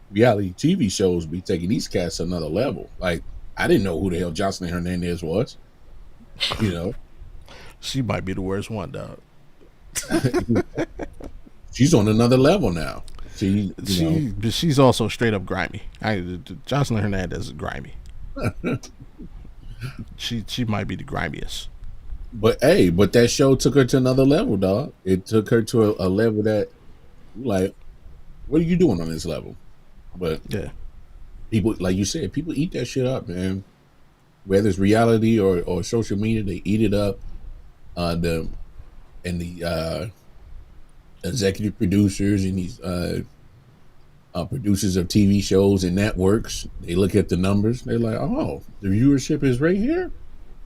S2: reality TV shows be taking these cats to another level. Like I didn't know who the hell Jocelyn Hernandez was. You know,
S1: She might be the worst one, dog.
S2: she's on another level now.
S1: She's also straight up grimy. Jocelyn Hernandez is grimy. She might be the grimiest.
S2: But hey, but that show took her to another level, dog. It took her to a level that, like, what are you doing on this level? But
S1: Yeah,
S2: people, like you said, people eat that shit up, man. Whether it's reality or social media, they eat it up. The and the executive producers and these producers of TV shows and networks, they look at the numbers. They're like, oh, the viewership is right here.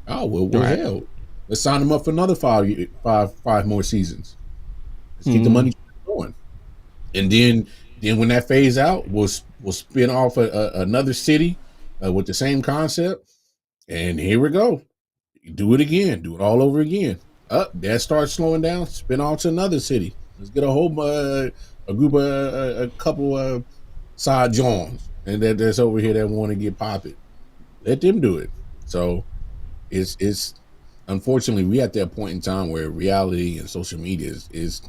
S2: Oh well,
S1: right.
S2: hell, let's sign them up for another five more seasons. Let's keep the
S1: Mm-hmm.
S2: money going. And then when that phase out, we'll spin off another city with the same concept, and here we go. Do it again. Do it all over again. Up that starts slowing down. Spin off to another city. Let's get a group of a couple of side Johns and that's over here that want to get popping. Let them do it. So it's unfortunately we at that point in time where reality and social media is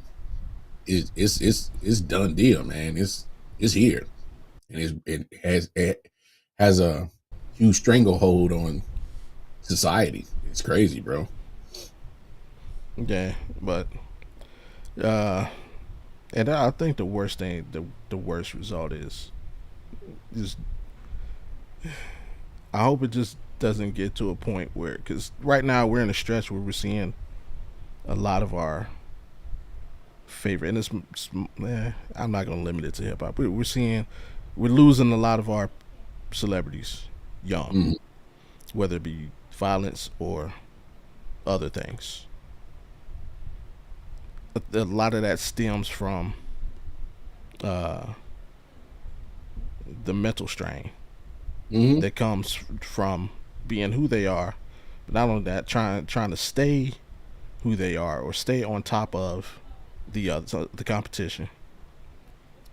S2: done deal, man. It's here, and it has a huge stranglehold on society. It's crazy, bro.
S1: Yeah, but uh, and I think the worst thing, the worst result is I hope it just doesn't get to a point where, because right now we're in a stretch where we're seeing a lot of our favorite, and I'm not gonna limit it to hip hop. We're losing a lot of our celebrities young,
S2: Mm,
S1: whether it be violence or other things. A lot of that stems from uh, the mental strain
S2: mm-hmm.
S1: that comes from being who they are, but not only that, trying to stay who they are or stay on top of the competition.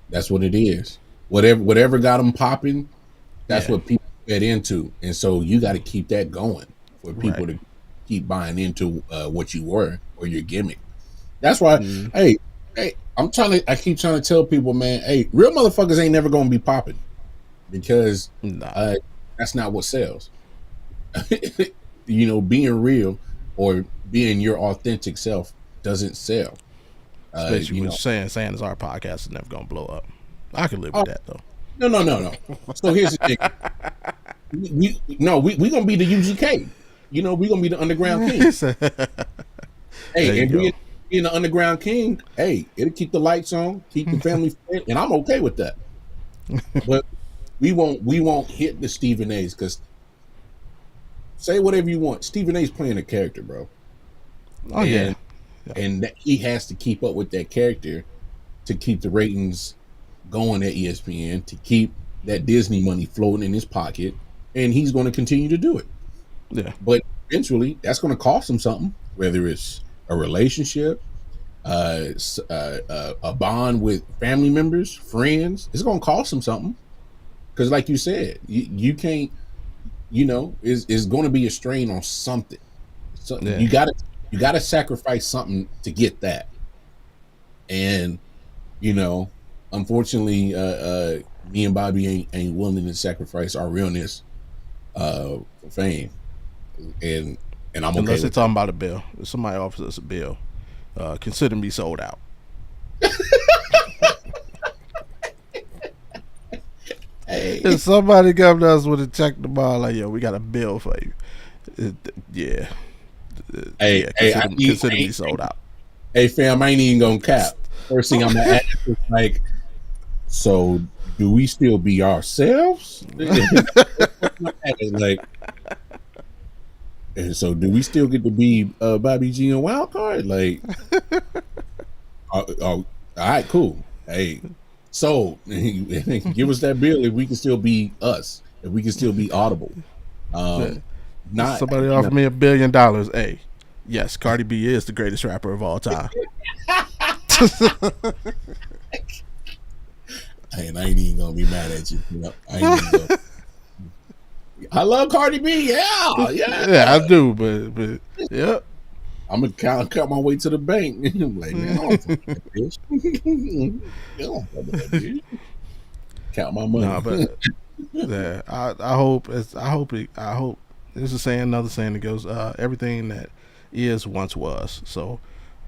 S2: That's what it is. Whatever got them popping, that's
S1: Yeah,
S2: what people get into, and so you got to keep that going for
S1: right.
S2: people to keep buying into what you were or your gimmick. That's why,
S1: Mm,
S2: hey, I keep trying to tell people, man, hey, real motherfuckers ain't never gonna be popping because
S1: nah,
S2: uh, that's not what sells. Being real or being your authentic self doesn't sell.
S1: it's
S2: Uh,
S1: basically
S2: you
S1: what you're
S2: know,
S1: saying is our podcast is never gonna blow up. I could live
S2: oh,
S1: with that though.
S2: no, no, no, no. So here's the thing: we gonna be the UGK. We gonna be the underground king.
S1: There
S2: Hey,
S1: you
S2: and
S1: go.
S2: being the underground king, hey, it'll keep the lights on, keep the family fed, and I'm okay with that. But we won't hit the Stephen A's because say whatever you want. Stephen A's playing a character, bro,
S1: Oh yeah,
S2: and
S1: yeah,
S2: he has to keep up with that character to keep the ratings going at ESPN, to keep that Disney money floating in his pocket, and he's going to continue to do it.
S1: yeah.
S2: But eventually, that's going to cost him something, whether it's a relationship, a bond with family members, friends. It's going to cost him something because, like you said, you can't. Is going to be a strain on something. So
S1: Yeah.
S2: you got to sacrifice something to get that. And you know, unfortunately, me and Bobby ain't willing to sacrifice our realness for fame, and I'm okay
S1: Unless they're
S2: with that.
S1: talking about a bill. If somebody offers us a bill, consider me sold out. If
S2: Hey,
S1: somebody come to us with a check tomorrow, like, yo, we got a bill for you. It, yeah,
S2: hey,
S1: yeah.
S2: hey,
S1: Consider me sold out.
S2: hey, fam, I ain't even gonna cap. First thing I'm gonna ask is like, so do we still be ourselves? Like, and so do we still get to be Bobby G and Wild Card? Like, all right, cool. Hey, so give us that bill if we can still be us, if we can still be audible. Um, not
S1: Somebody
S2: you know,
S1: offered me $1 billion. Hey, yes, Cardi B is the greatest rapper of all time.
S2: and I ain't even gonna be mad at you. I ain't even gonna. I love Cardi B. Yeah, yeah.
S1: Yeah, I do, but yep.
S2: I'm gonna count my way to the bank. I'm like, man, I don't fuck with that bitch. I don't fuck with that bitch. Count my
S1: No,
S2: money.
S1: but yeah, I hope this is saying another saying that goes everything that is once was. So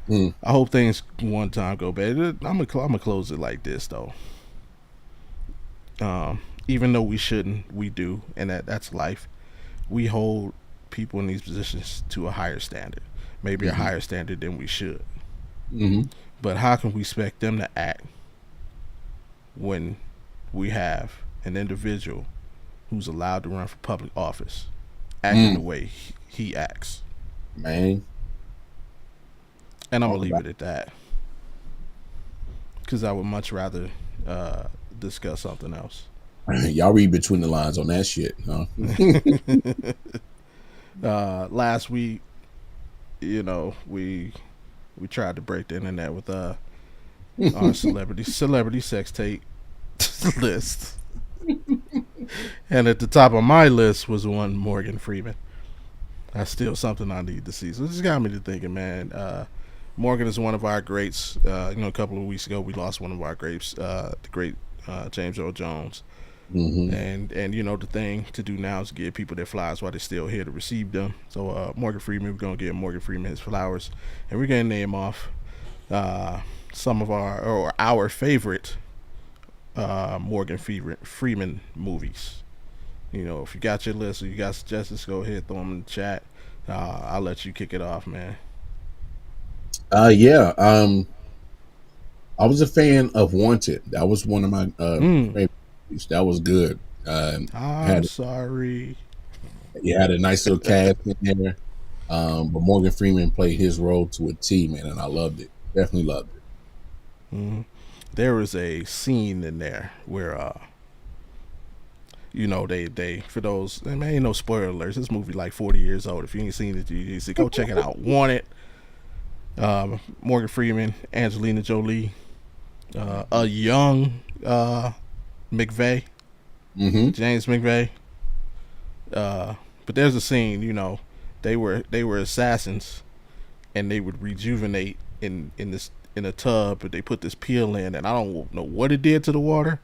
S2: Mm,
S1: I hope things one time go bad. I'm gonna close it like this though. Even though we shouldn't, we do, and that's life. We hold people in these positions to a higher standard, maybe a
S2: hmm
S1: higher standard than we should.
S2: hmm
S1: But how can we expect them to act when we have an individual who's allowed to run for public office acting the
S2: mm,
S1: way he acts?
S2: man,
S1: And I'm gonna
S2: talk
S1: leave
S2: about
S1: it at that because I would much rather uh, discuss something else.
S2: it. Y'all read between the lines on that shit, huh?
S1: Last week, we tried to break the internet with our celebrity sex tape list, and at the top of my list was one Morgan Freeman. That's still something I need to see. So this got me to thinking, man. Morgan is one of our greats. A couple of weeks ago we lost one of our greats, the great James Earl Jones.
S2: hmm
S1: And the thing to do now is give people their flowers while they're still here to receive them. So Morgan Freeman, we're gonna give Morgan Freeman his flowers, and we're gonna name off uh, some of our favorite Morgan Freeman movies. If you got your list or you got suggestions, go ahead, throw them in the chat. I'll let you kick it off, man.
S2: Yeah. I was a fan of Wanted. That was one of my
S1: Mm.
S2: favorite movies. That was good.
S1: I'm
S2: Had
S1: sorry.
S2: You had a nice little cast in there. But Morgan Freeman played his role to a T, man, and I loved it. Definitely loved it.
S1: Mm. There was a scene in there where they for those, man, ain't no spoiler alerts. This movie like 40 years old. If you ain't seen it, you see, go check it out. Wanted. Morgan Freeman, Angelina Jolie, a young McVeigh,
S2: Mm-hmm.
S1: James McVeigh. But there's a scene, they were assassins, and they would rejuvenate in a tub, but they put this peel in, and I don't know what it did to the water.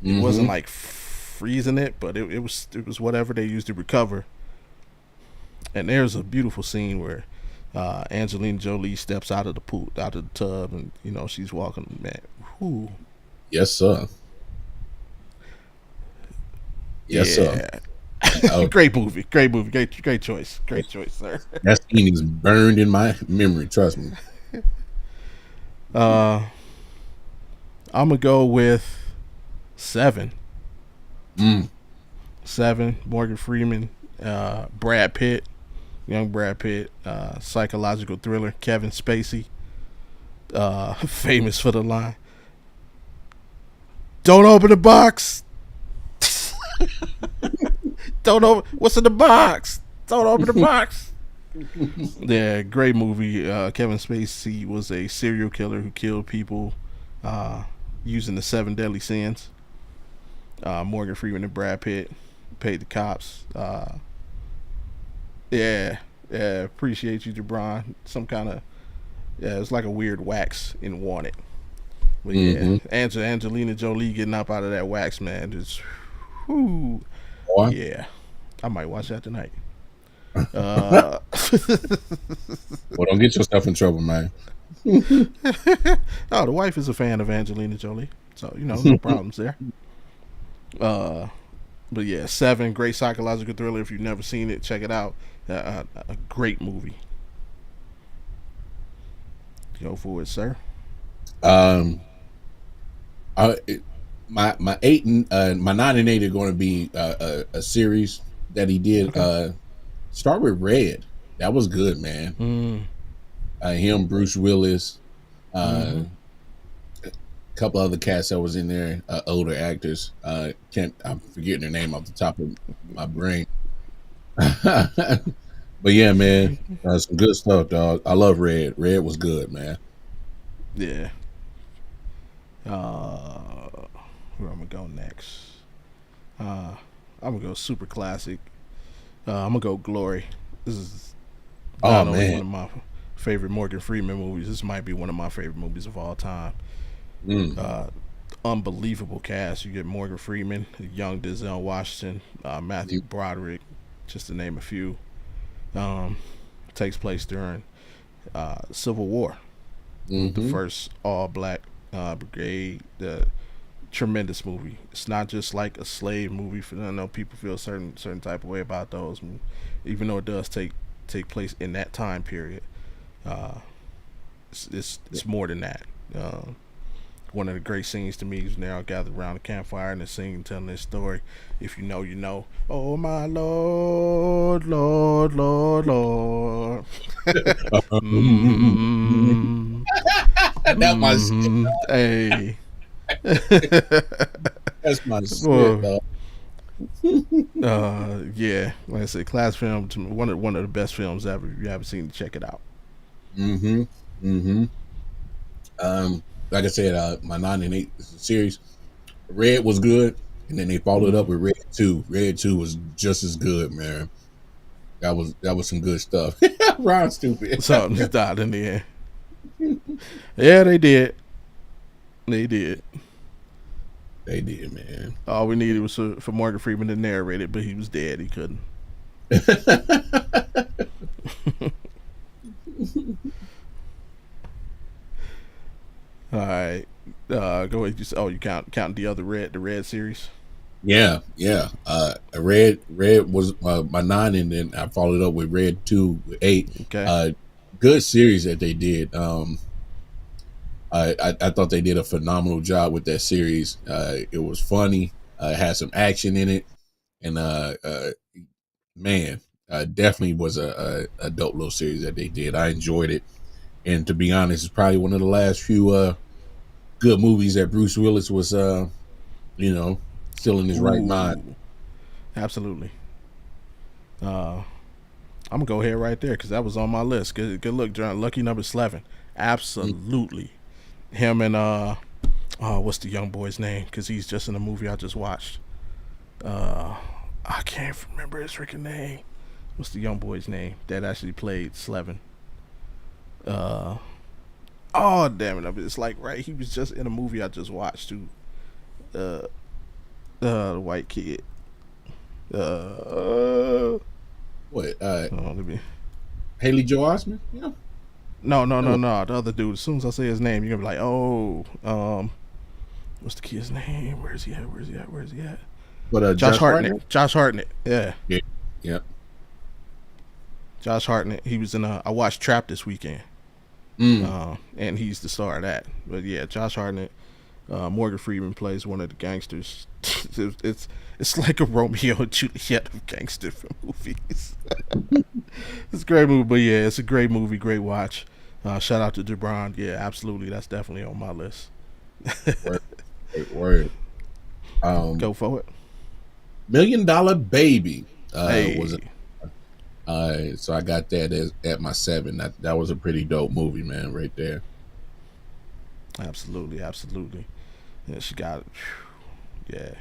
S1: It wasn't
S2: Mm-hmm.
S1: like freezing it, but it was whatever they used to recover. And there's a beautiful scene where Angelina Jolie steps out of the pool, out of the tub, and she's walking. Man, whoo,
S2: Yes, sir. Yes, sir.
S1: yeah,
S2: Oh,
S1: great movie, great choice, sir.
S2: that scene is burned in my memory. Trust me.
S1: uh, I'm gonna go with Seven.
S2: Mm.
S1: Seven. Morgan Freeman, Brad Pitt, young Brad Pitt, psychological thriller. Kevin Spacey, famous for the line, "Don't open the box." Don't open. What's in the box? Don't open the box. Yeah, great movie. Kevin Spacey was a serial killer who killed people uh, using the seven deadly sins. Morgan Freeman and Brad Pitt paid the cops. Yeah, yeah. Appreciate you, Jabron. Some kind of, yeah. It's like a weird wax in Wanted. But yeah,
S2: Mm-hmm.
S1: Angelina Jolie getting up out of that wax, man. Just, whoo,
S2: Boy.
S1: yeah. I might watch that tonight. Uh,
S2: Well, don't get yourself in trouble, man.
S1: oh, the wife is a fan of Angelina Jolie, so no problems there. Uh, but yeah, Seven, great psychological thriller. If you've never seen it, check it out. A great movie. Go for it, sir.
S2: um, I, it, my eight and my 9 and 8 are going to be a series that he did.
S1: Okay.
S2: Start with Red. That was good, man.
S1: Mm,
S2: Him, Bruce Willis,
S1: mm-hmm.
S2: a couple other cats that was in there, older actors. I'm forgetting their name off the top of my brain. But yeah, man, some good stuff, dog. I love Red. Red was good, man.
S1: Yeah. Where I'm gonna go next? I'm gonna go super classic. I'm gonna go Glory. This is
S2: Oh
S1: not only one
S2: man.
S1: of my favorite Morgan Freeman movies. This might be one of my favorite movies of all time.
S2: Mm.
S1: Uh, Unbelievable cast. You get Morgan Freeman, young Denzel Washington, Matthew Broderick, just to name a few. Um, Takes place during Civil War, the
S2: Mm-hmm.
S1: first all black brigade. The tremendous movie. It's not just like a slave movie. I know people feel certain type of way about those, even though it does take place in that time period. Uh, it's more than that. One of the great scenes to me is now gathered around the campfire and they're singing, telling this story. If you know, you know. Oh my Lord, Lord, Lord, Lord. mm,
S2: That's my shit.
S1: hey.
S2: That's my shit,
S1: Well,
S2: dog.
S1: yeah, like I said, class film to me, one of the best films ever. If you haven't seen it, check it out.
S2: Mm-hmm. Mm-hmm. Like I said, my 9 and 8 series, Red was good, and then they followed up
S1: Mm.
S2: with Red 2. Red 2 was just as good, man. That was some good stuff. Ron stupid.
S1: Something just died in the end. Yeah, they did. They did.
S2: They did, man.
S1: All we needed was for Morgan Freeman to narrate it, but he was dead. He couldn't. All right. Go ahead. You count the red series.
S2: Yeah, yeah. Red was my 9, and then I followed up with Red 2 with 8.
S1: Okay.
S2: Good series that they did. I thought they did a phenomenal job with that series. It was funny. It had some action in it, and man, definitely was a dope little series that they did. I enjoyed it, and to be honest, it's probably one of the last few good movies that Bruce Willis was, still in his right mind.
S1: Ooh, absolutely. Uh, I'm gonna go ahead right there because that was on my list. Good look, John. Lucky number 11. Absolutely. Him and what's the young boy's name? Because he's just in a movie I just watched. Uh, I can't remember his freaking name. What's the young boy's name that actually played Slevin? Uh, oh damn it! It's like right. He was just in a movie I just watched too. Uh, the white kid.
S2: What?
S1: Let me.
S2: Haley Joel Osment? Yeah.
S1: No. The other dude. As soon as I say his name, you're gonna be like, oh, what's the kid's name? Where is he at?
S2: But
S1: Josh Hartnett. Josh Hartnett. Yeah.
S2: Yeah. Yeah.
S1: Josh Hartnett. He was in I watched Trap this weekend. And he's the star of that. But yeah, Josh Hartnett. Morgan Freeman plays one of the gangsters. It's like a Romeo and Juliet of gangster movies. It's a great movie, but yeah, it's a great movie, great watch. Shout out to Jabron. Yeah, absolutely, that's definitely on my list.
S2: Word. Word.
S1: Go for it.
S2: $1 Million Baby
S1: Hey,
S2: was so I got that at my 7. That was a pretty dope movie, man, right there.
S1: absolutely. Yeah, she got it. Yeah,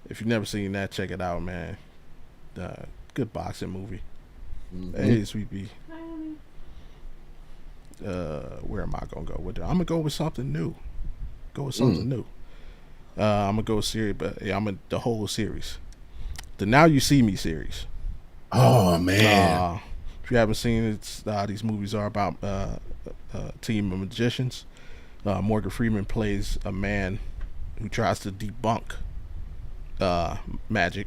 S1: if you've never seen that, check it out, man. Good boxing movie. Hey, Sweet Pea. Where am I gonna go with it? I'm gonna go with something new. I'm gonna go series, but yeah, the whole series. The Now You See Me series.
S2: Oh man.
S1: If you haven't seen it, these movies are about a team of magicians. Morgan Freeman plays a man who tries to debunk magic.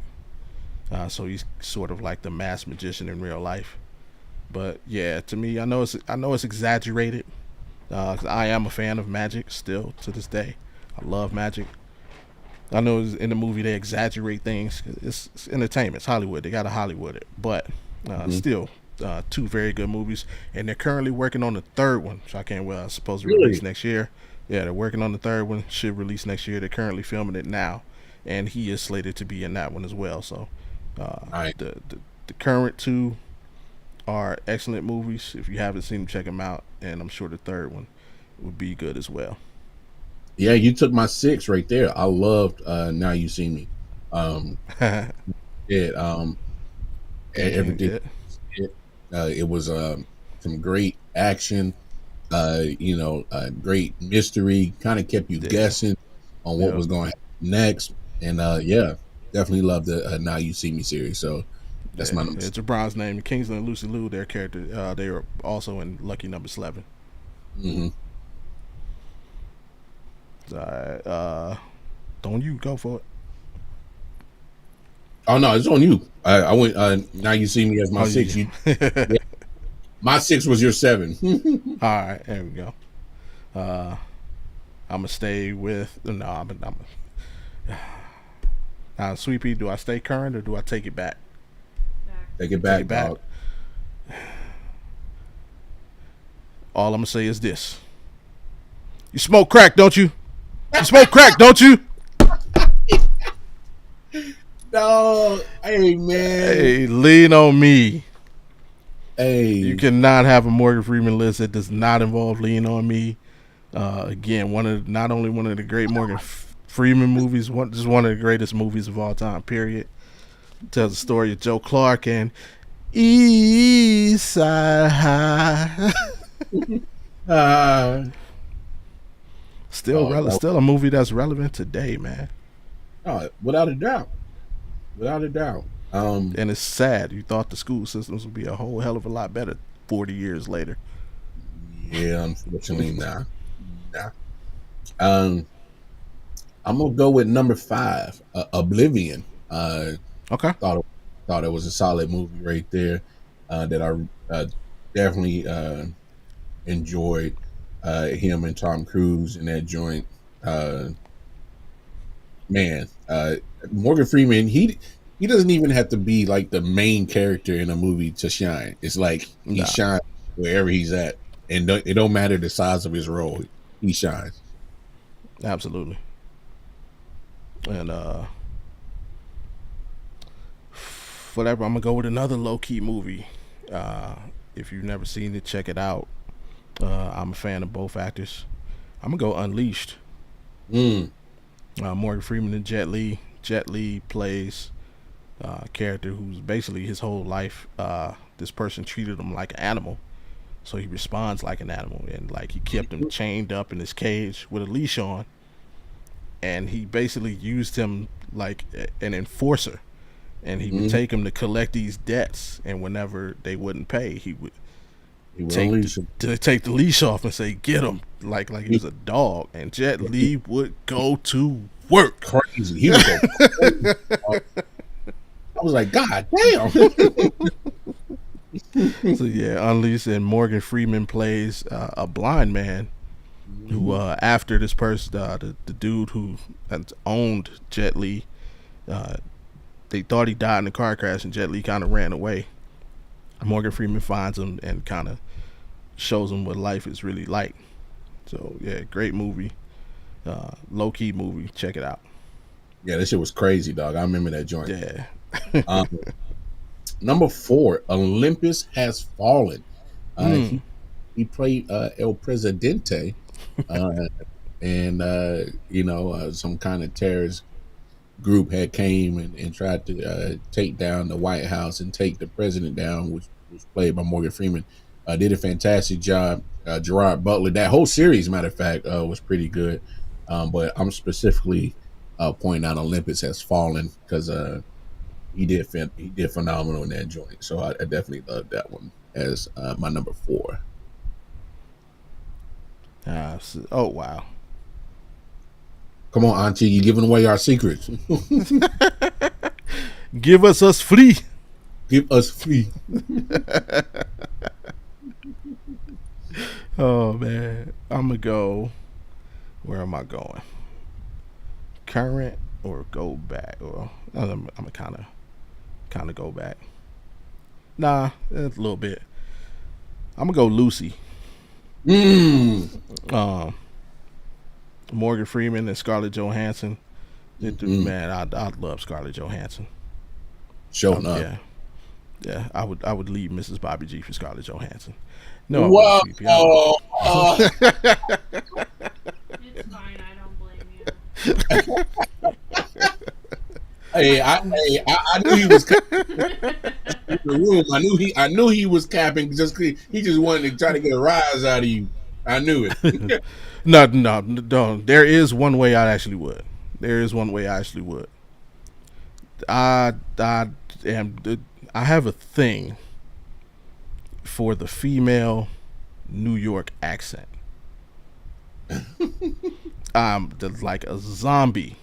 S1: So he's sort of like the masked magician in real life. But yeah, to me, I know it's exaggerated. 'Cause I am a fan of magic still to this day. I love magic. I know in the movie they exaggerate things. It's entertainment. It's Hollywood. They got to Hollywood it, but still, two very good movies. And they're currently working on the third one, which I can't. Well, it's supposed to be released next year. Yeah, they're working on the third one. Should release next year. They're currently filming it now, and he is slated to be in that one as well. So,
S2: Right.
S1: the current two are excellent movies. If you haven't seen them, check them out. And I'm sure the third one would be good as well.
S2: Yeah, you took my 6 right there. I loved Now You See Me. Um, yeah, everything.
S1: Yeah,
S2: It was some great action. Great mystery. Kind of kept you
S1: yeah,
S2: guessing on what
S1: yeah.
S2: was going to happen next. And yeah, definitely love the Now You See Me series. So that's
S1: Yeah,
S2: my number.
S1: it's Jabron's name. Kingsley and Lucy Liu, their character, they are also in Lucky Number 11.
S2: Mm-hmm.
S1: Don't you go for it?
S2: Oh no, it's on you. I went. Now You See Me as my
S1: Oh
S2: 6.
S1: yeah.
S2: Yeah, my 6 was your 7.
S1: All right, there we go. Uh, I'm gonna stay with no. Now, Sweet Pea, do I stay current or do I take it back?
S2: Take it
S1: Take
S2: back,
S1: it back.
S2: dog.
S1: All I'm gonna say is this: you smoke crack, don't you? You smoke crack, don't you?
S2: No, hey man,
S1: Hey, lean on me. You
S2: hey,
S1: cannot have a Morgan Freeman list that does not involve Lean on Me. Again, not only one of the great Freeman movies, just one of the greatest movies of all time. Period. Tells the story of Joe Clark and East Side High.
S2: uh,
S1: Still a movie that's relevant today, man.
S2: without a doubt, without a doubt.
S1: And it's sad. You thought the school systems would be a whole hell of a lot better 40 years later.
S2: Yeah, unfortunately, nah. Um, I'm gonna go with number 5, Oblivion.
S1: Okay.
S2: Thought thought it was a solid movie right there that I definitely enjoyed him and Tom Cruise in that joint. Uh, man, Morgan Freeman, he doesn't even have to be like the main character in a movie to shine. It's like he
S1: Nah,
S2: shines wherever he's at, and it don't matter the size of his role, he shines.
S1: absolutely. And whatever, I'm gonna go with another low key movie. Uh, if you've never seen it, check it out. I'm a fan of both actors. I'm gonna go Unleashed.
S2: Mm,
S1: Morgan Freeman and Jet Li. Jet Li plays a character who's basically his whole life. This person treated him like an animal, so he responds like an animal, and like he kept him chained up in his cage with a leash on, and he basically used him like an enforcer. And he would
S2: mm,
S1: take him to collect these debts, and whenever they wouldn't pay, he would
S2: he will unleash him.
S1: take the leash off and say, "Get him!" Like he was a dog. And Jet Li would go to work.
S2: Crazy. He would go crazy. I was like, God damn.
S1: So yeah, Unleashed. And Morgan Freeman plays a blind man who, after this person, the dude who owned Jet Li, uh, they thought he died in a car crash, and Jet Li kind of ran away. Morgan Freeman finds him and kind of shows him what life is really like. So yeah, great movie, low key movie. Check it out.
S2: Yeah, that shit was crazy, dog. I remember that joint.
S1: Yeah.
S2: Um, number 4, Olympus Has Fallen.
S1: Mm.
S2: He played El Presidente, uh, and some kind of terrorist group had came and tried to take down the White House and take the president down, which was played by Morgan Freeman. Did a fantastic job. Gerard Butler, that whole series, matter of fact, was pretty good. But I'm specifically pointing out Olympus Has Fallen because he did phenomenal in that joint. So I definitely love that one as my number 4.
S1: Oh wow.
S2: Come on, Auntie, you giving away our secrets.
S1: Give us free.
S2: Give us free.
S1: Oh man, I'm gonna go. Where am I going? Current or go back? Well, I'm gonna kind of go back. Nah, a little bit. I'm gonna go Lucy.
S2: Mm.
S1: Um, Morgan Freeman and Scarlett Johansson. Man, I love Scarlett Johansson.
S2: Showing up.
S1: Yeah, yeah. I would leave Mrs. Bobby G for Scarlett Johansson. No, I
S2: Whoa.
S1: wouldn't, sweetie. I
S3: It's fine. I don't blame you.
S2: I knew he was capping in the room. I knew he was capping just 'cause he just wanted to try to get a rise out of you. I knew it.
S1: No. There is one way I actually would. I am. I have a thing for the female New York accent. I'm like a zombie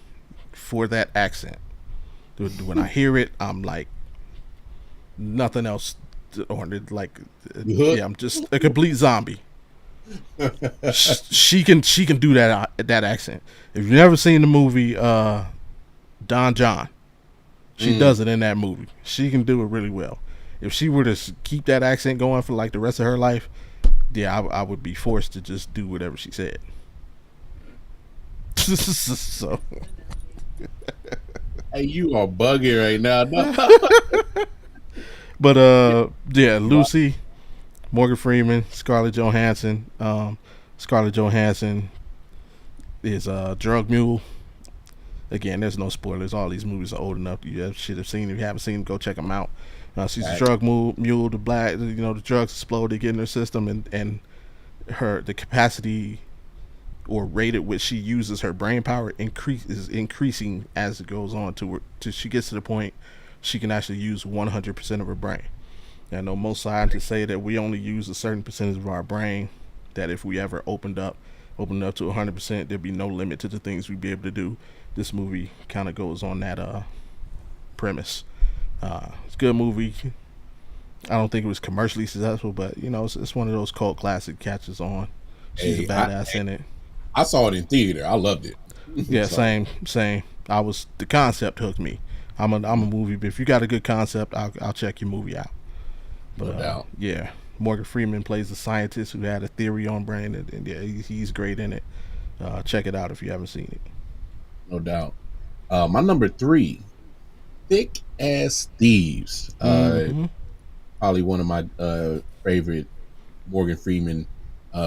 S1: for that accent. When I hear it, I'm like nothing else. Or like, yeah, I'm just a complete zombie. She can do that accent. If you've never seen the movie Don John, she does it in that movie. She can do it really well. If she were to keep that accent going for like the rest of her life, yeah, I would be forced to just do whatever she said. So,
S2: Hey, you are bugging right now.
S1: but yeah, Lucy, Morgan Freeman, Scarlett Johansson. Scarlett Johansson is a drug mule. Again, there's no spoilers. All these movies are old enough. You should have seen. If you haven't seen them, go check them out. She's a drug mule. The black, the drugs explode. They get in her system, and the capacity or rate at which she uses her brain power is increasing as it goes on to she gets to the point she can actually use 100% of her brain. And I know most scientists say that we only use a certain percentage of our brain. That if we ever opened up to 100%, there'd be no limit to the things we'd be able to do. This movie kind of goes on that premise. It's a good movie. I don't think it was commercially successful, but it's one of those cult classic catches on. She's a
S2: Hey,
S1: badass in it.
S2: I saw it in theater. I loved it.
S1: Yeah,
S2: So
S1: same. The concept hooked me. I'm a movie, but if you got a good concept, I'll check your movie out. But
S2: no doubt.
S1: yeah, Morgan Freeman plays a scientist who had a theory on brain, and yeah, he's great in it. Check it out if you haven't seen it.
S2: No doubt. My number 3, Thick as Thieves.
S1: Mm-hmm.
S2: Probably one of my favorite Morgan Freeman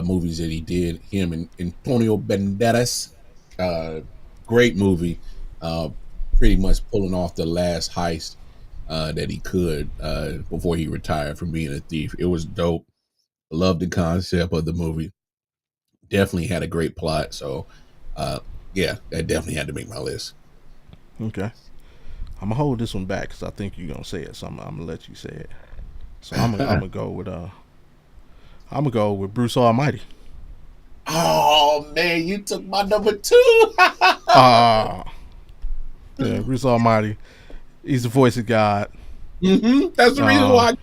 S2: movies that he did. Him and Antonio Banderas. Uh, Great movie. Uh, Pretty much pulling off the last heist that he could before he retired from being a thief. It was dope. Loved the concept of the movie. Definitely had a great plot. So, uh, yeah, that definitely had to make my list.
S1: Okay, I'm gonna hold this one back because I think you're gonna say it, so I'm gonna let you say it. So I'm gonna go with Bruce Almighty.
S2: Oh man, you took my number 2.
S1: Ah, yeah, Bruce Almighty. He's the voice of God.
S2: That's the reason why.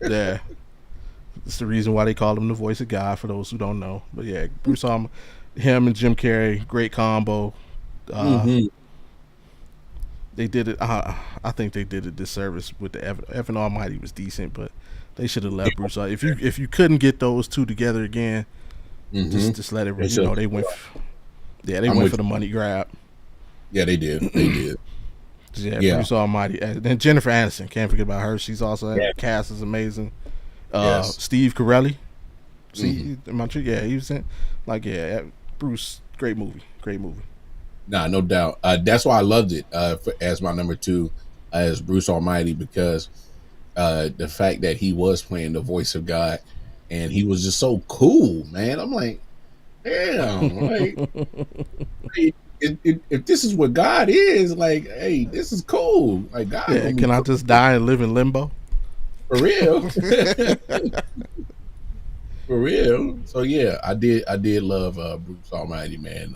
S1: Yeah, it's the reason why they call him the voice of God. For those who don't know, but yeah, Bruce Almighty, him and Jim Carrey, great combo.
S2: Mm-hmm.
S1: They did it. I think they did a disservice with the Evan Almighty was decent, but they should have left Bruce. If you couldn't get those two together again, just let it. They went. They went for the money grab.
S2: Yeah, they did. They did.
S1: Yeah, Bruce Almighty. And then Jennifer Aniston, can't forget about her. She's also cast is amazing.
S2: Yes.
S1: Steve Carell. See, am I true? Yeah, he was in. Bruce, great movie.
S2: Nah, no doubt. That's why I loved it as my number 2 as Bruce Almighty, because the fact that he was playing the voice of God and he was just so cool, man. I'm like, damn, like if this is what God is, like, hey, this is cool. Like, God,
S1: Yeah, can I just die and live in limbo?
S2: For real. For real. So yeah, I did love Bruce Almighty, man.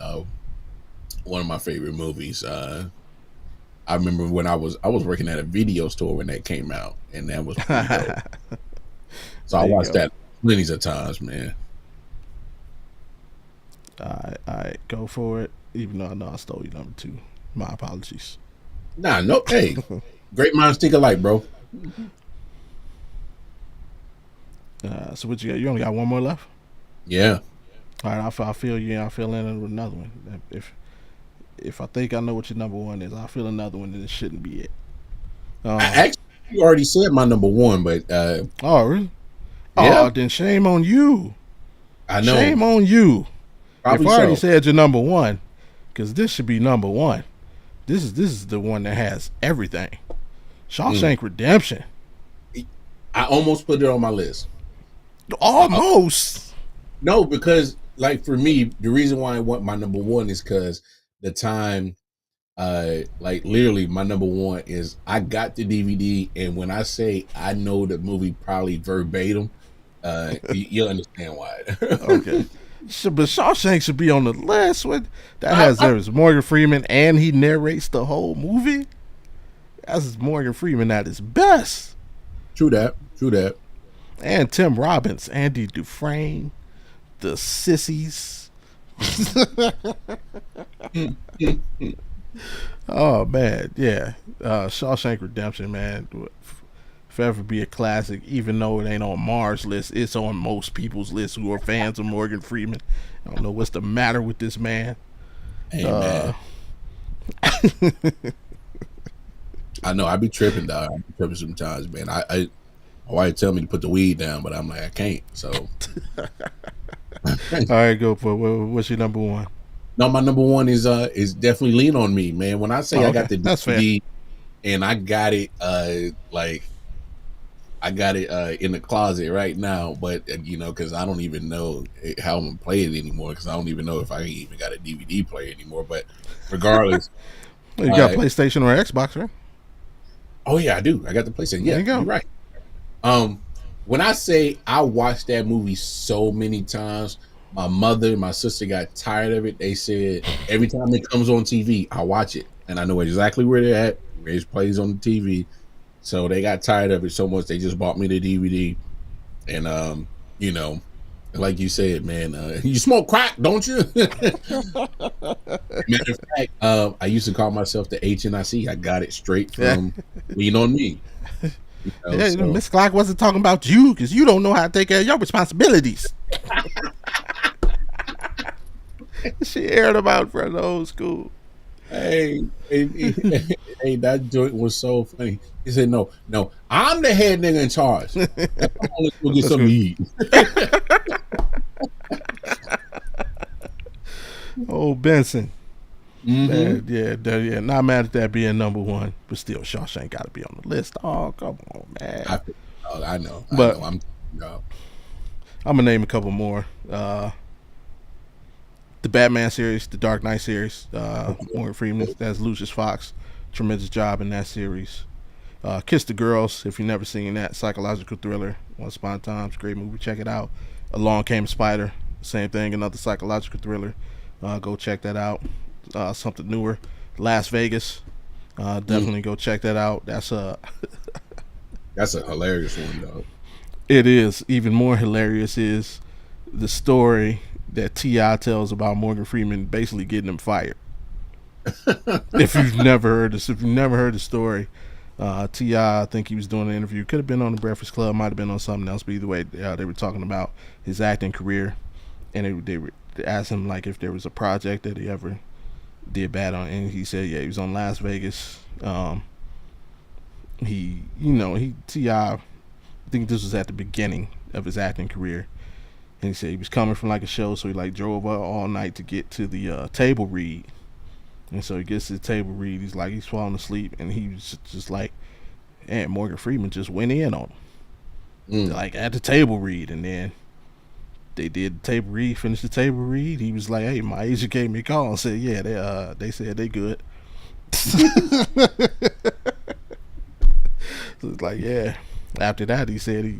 S2: One of my favorite movies. I remember when I was working at a video store when that came out, and that was pretty dope. So I watched that plenty of times, man.
S1: All right, go for it. Even though I know I stole your number 2, my apologies.
S2: Nah, no, hey, great minds think alike, bro.
S1: So what you got? You only got one more left.
S2: Yeah.
S1: All right, I feel you. I feel in with another one. If I think I know what your number 1 is, I feel another one, and it shouldn't be it.
S2: Actually, you already said my number 1, but
S1: oh really?
S2: Yeah.
S1: Oh, then shame on you.
S2: I know.
S1: Shame on you.
S2: Probably
S1: if I already
S2: so.
S1: said your number 1, because this should be number 1. This is the one that has everything. Shawshank Redemption.
S2: I almost put it on my list.
S1: Almost.
S2: No, because like for me, the reason why I want my number 1 is because the time, like literally my number 1 is I got the DVD, and when I say I know the movie probably verbatim, you'll understand why.
S1: Okay. But Shawshank should be on the list. There's Morgan Freeman, and he narrates the whole movie. That's Morgan Freeman at his best.
S2: True that.
S1: And Tim Robbins, Andy Dufresne, the sissies. Oh man, yeah. Shawshank Redemption, man, forever be a classic. Even though it ain't on Mars' list, it's on most people's list who are fans of Morgan Freeman. I don't know what's the matter with this man.
S2: Hey man. I know I be tripping, dog. I be tripping sometimes, man. My wife tell me to put the weed down, but I'm like, I can't. So,
S1: all right, go for it. What's your number 1?
S2: No, my number 1 is definitely Lean on Me, man. When I say I got the DVD and I got it, I got it in the closet right now, but because I don't even know how I'm gonna play it anymore, because I don't even know if I even got a DVD player anymore. But regardless,
S1: you got PlayStation or Xbox, right?
S2: Oh yeah, I do. I got the PlayStation. Yeah, you're right. When I say I watched that movie so many times, my mother and my sister got tired of it. They said every time it comes on TV, I watch it, and I know exactly where they're at, where it plays on the TV. So they got tired of it so much they just bought me the DVD. And you know, like you said, man, you smoke crack, don't you? Matter of fact, I used to call myself the HNIC. I got it straight
S1: Yeah.
S2: from Lean on Me.
S1: Yeah,
S2: So
S1: Miss Clark wasn't talking about you because you don't know how to take care of your responsibilities. She aired about from the old school.
S2: hey, hey, that joint was so funny. He said, "No, I'm the head nigga in charge. Now, come on, let's go get something to eat."
S1: Oh, Benson.
S2: Mhm.
S1: Yeah, not mad at that being number one, but still, Shawshank got to be on the list. Oh, come on, man.
S2: I know.
S1: But
S2: I'm
S1: I'm gonna name a couple more. The Batman series, the Dark Knight series. Morgan Freeman, that's Lucius Fox. Tremendous job in that series. Kiss the Girls, if you've never seen that, psychological thriller. Once Upon a Time, it's a great movie. Check it out. Along Came a Spider, same thing, another psychological thriller. Go check that out. Something newer. Las Vegas, definitely go check that out. That's a
S2: hilarious one, though.
S1: It is. Even more hilarious is the story that T.I. tells about Morgan Freeman basically getting him fired. If you've never heard this, if you've never heard the story, T.I., I think he was doing an interview. Could have been on the Breakfast Club, might have been on something else, but either way, they were talking about his acting career, and they asked him like if there was a project that he ever did bad on, and he said, yeah, he was on Las Vegas. He T.I., I think this was at the beginning of his acting career, and he said he was coming from like a show, so he like drove up all night to get to the table read. And so he gets to the table read. He's falling asleep, and he was just like, and Morgan Freeman just went in on him, like at the table read. And then they did the table read, finished the table read. He was like, "Hey, my agent gave me a call and said, yeah, they said they good." So it's like, yeah. After that, he said he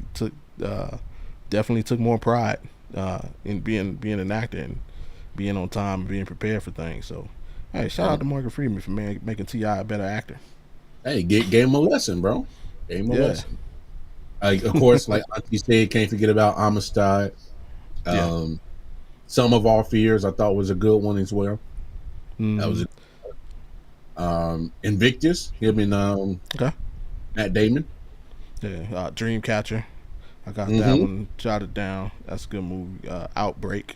S1: definitely took more pride in being an actor and being on time and being prepared for things. So. Hey, shout out to Morgan Freeman for making T.I. a better actor.
S2: Hey, gave him a lesson, bro. Gave him a lesson. Of course, like Auntie said, can't forget about Amistad. Some of Our Fears, I thought was a good one as well. That was Invictus. Him and Matt Damon.
S1: Yeah, Dreamcatcher. I got that one jotted down. That's a good movie. Outbreak.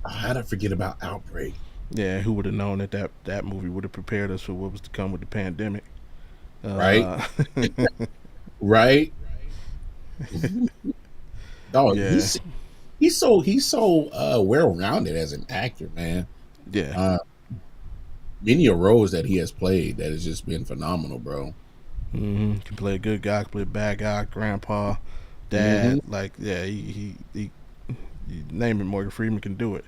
S2: How did I forget about Outbreak?
S1: Yeah, who would have known that movie would have prepared us for what was to come with the pandemic?
S2: Right. Right. Oh, yeah. He's so well-rounded as an actor, man.
S1: Yeah.
S2: Many a roles that he has played that has just been phenomenal, bro.
S1: Can play a good guy, can play a bad guy, grandpa, dad. Like, yeah, he you name it, Morgan Freeman can do it.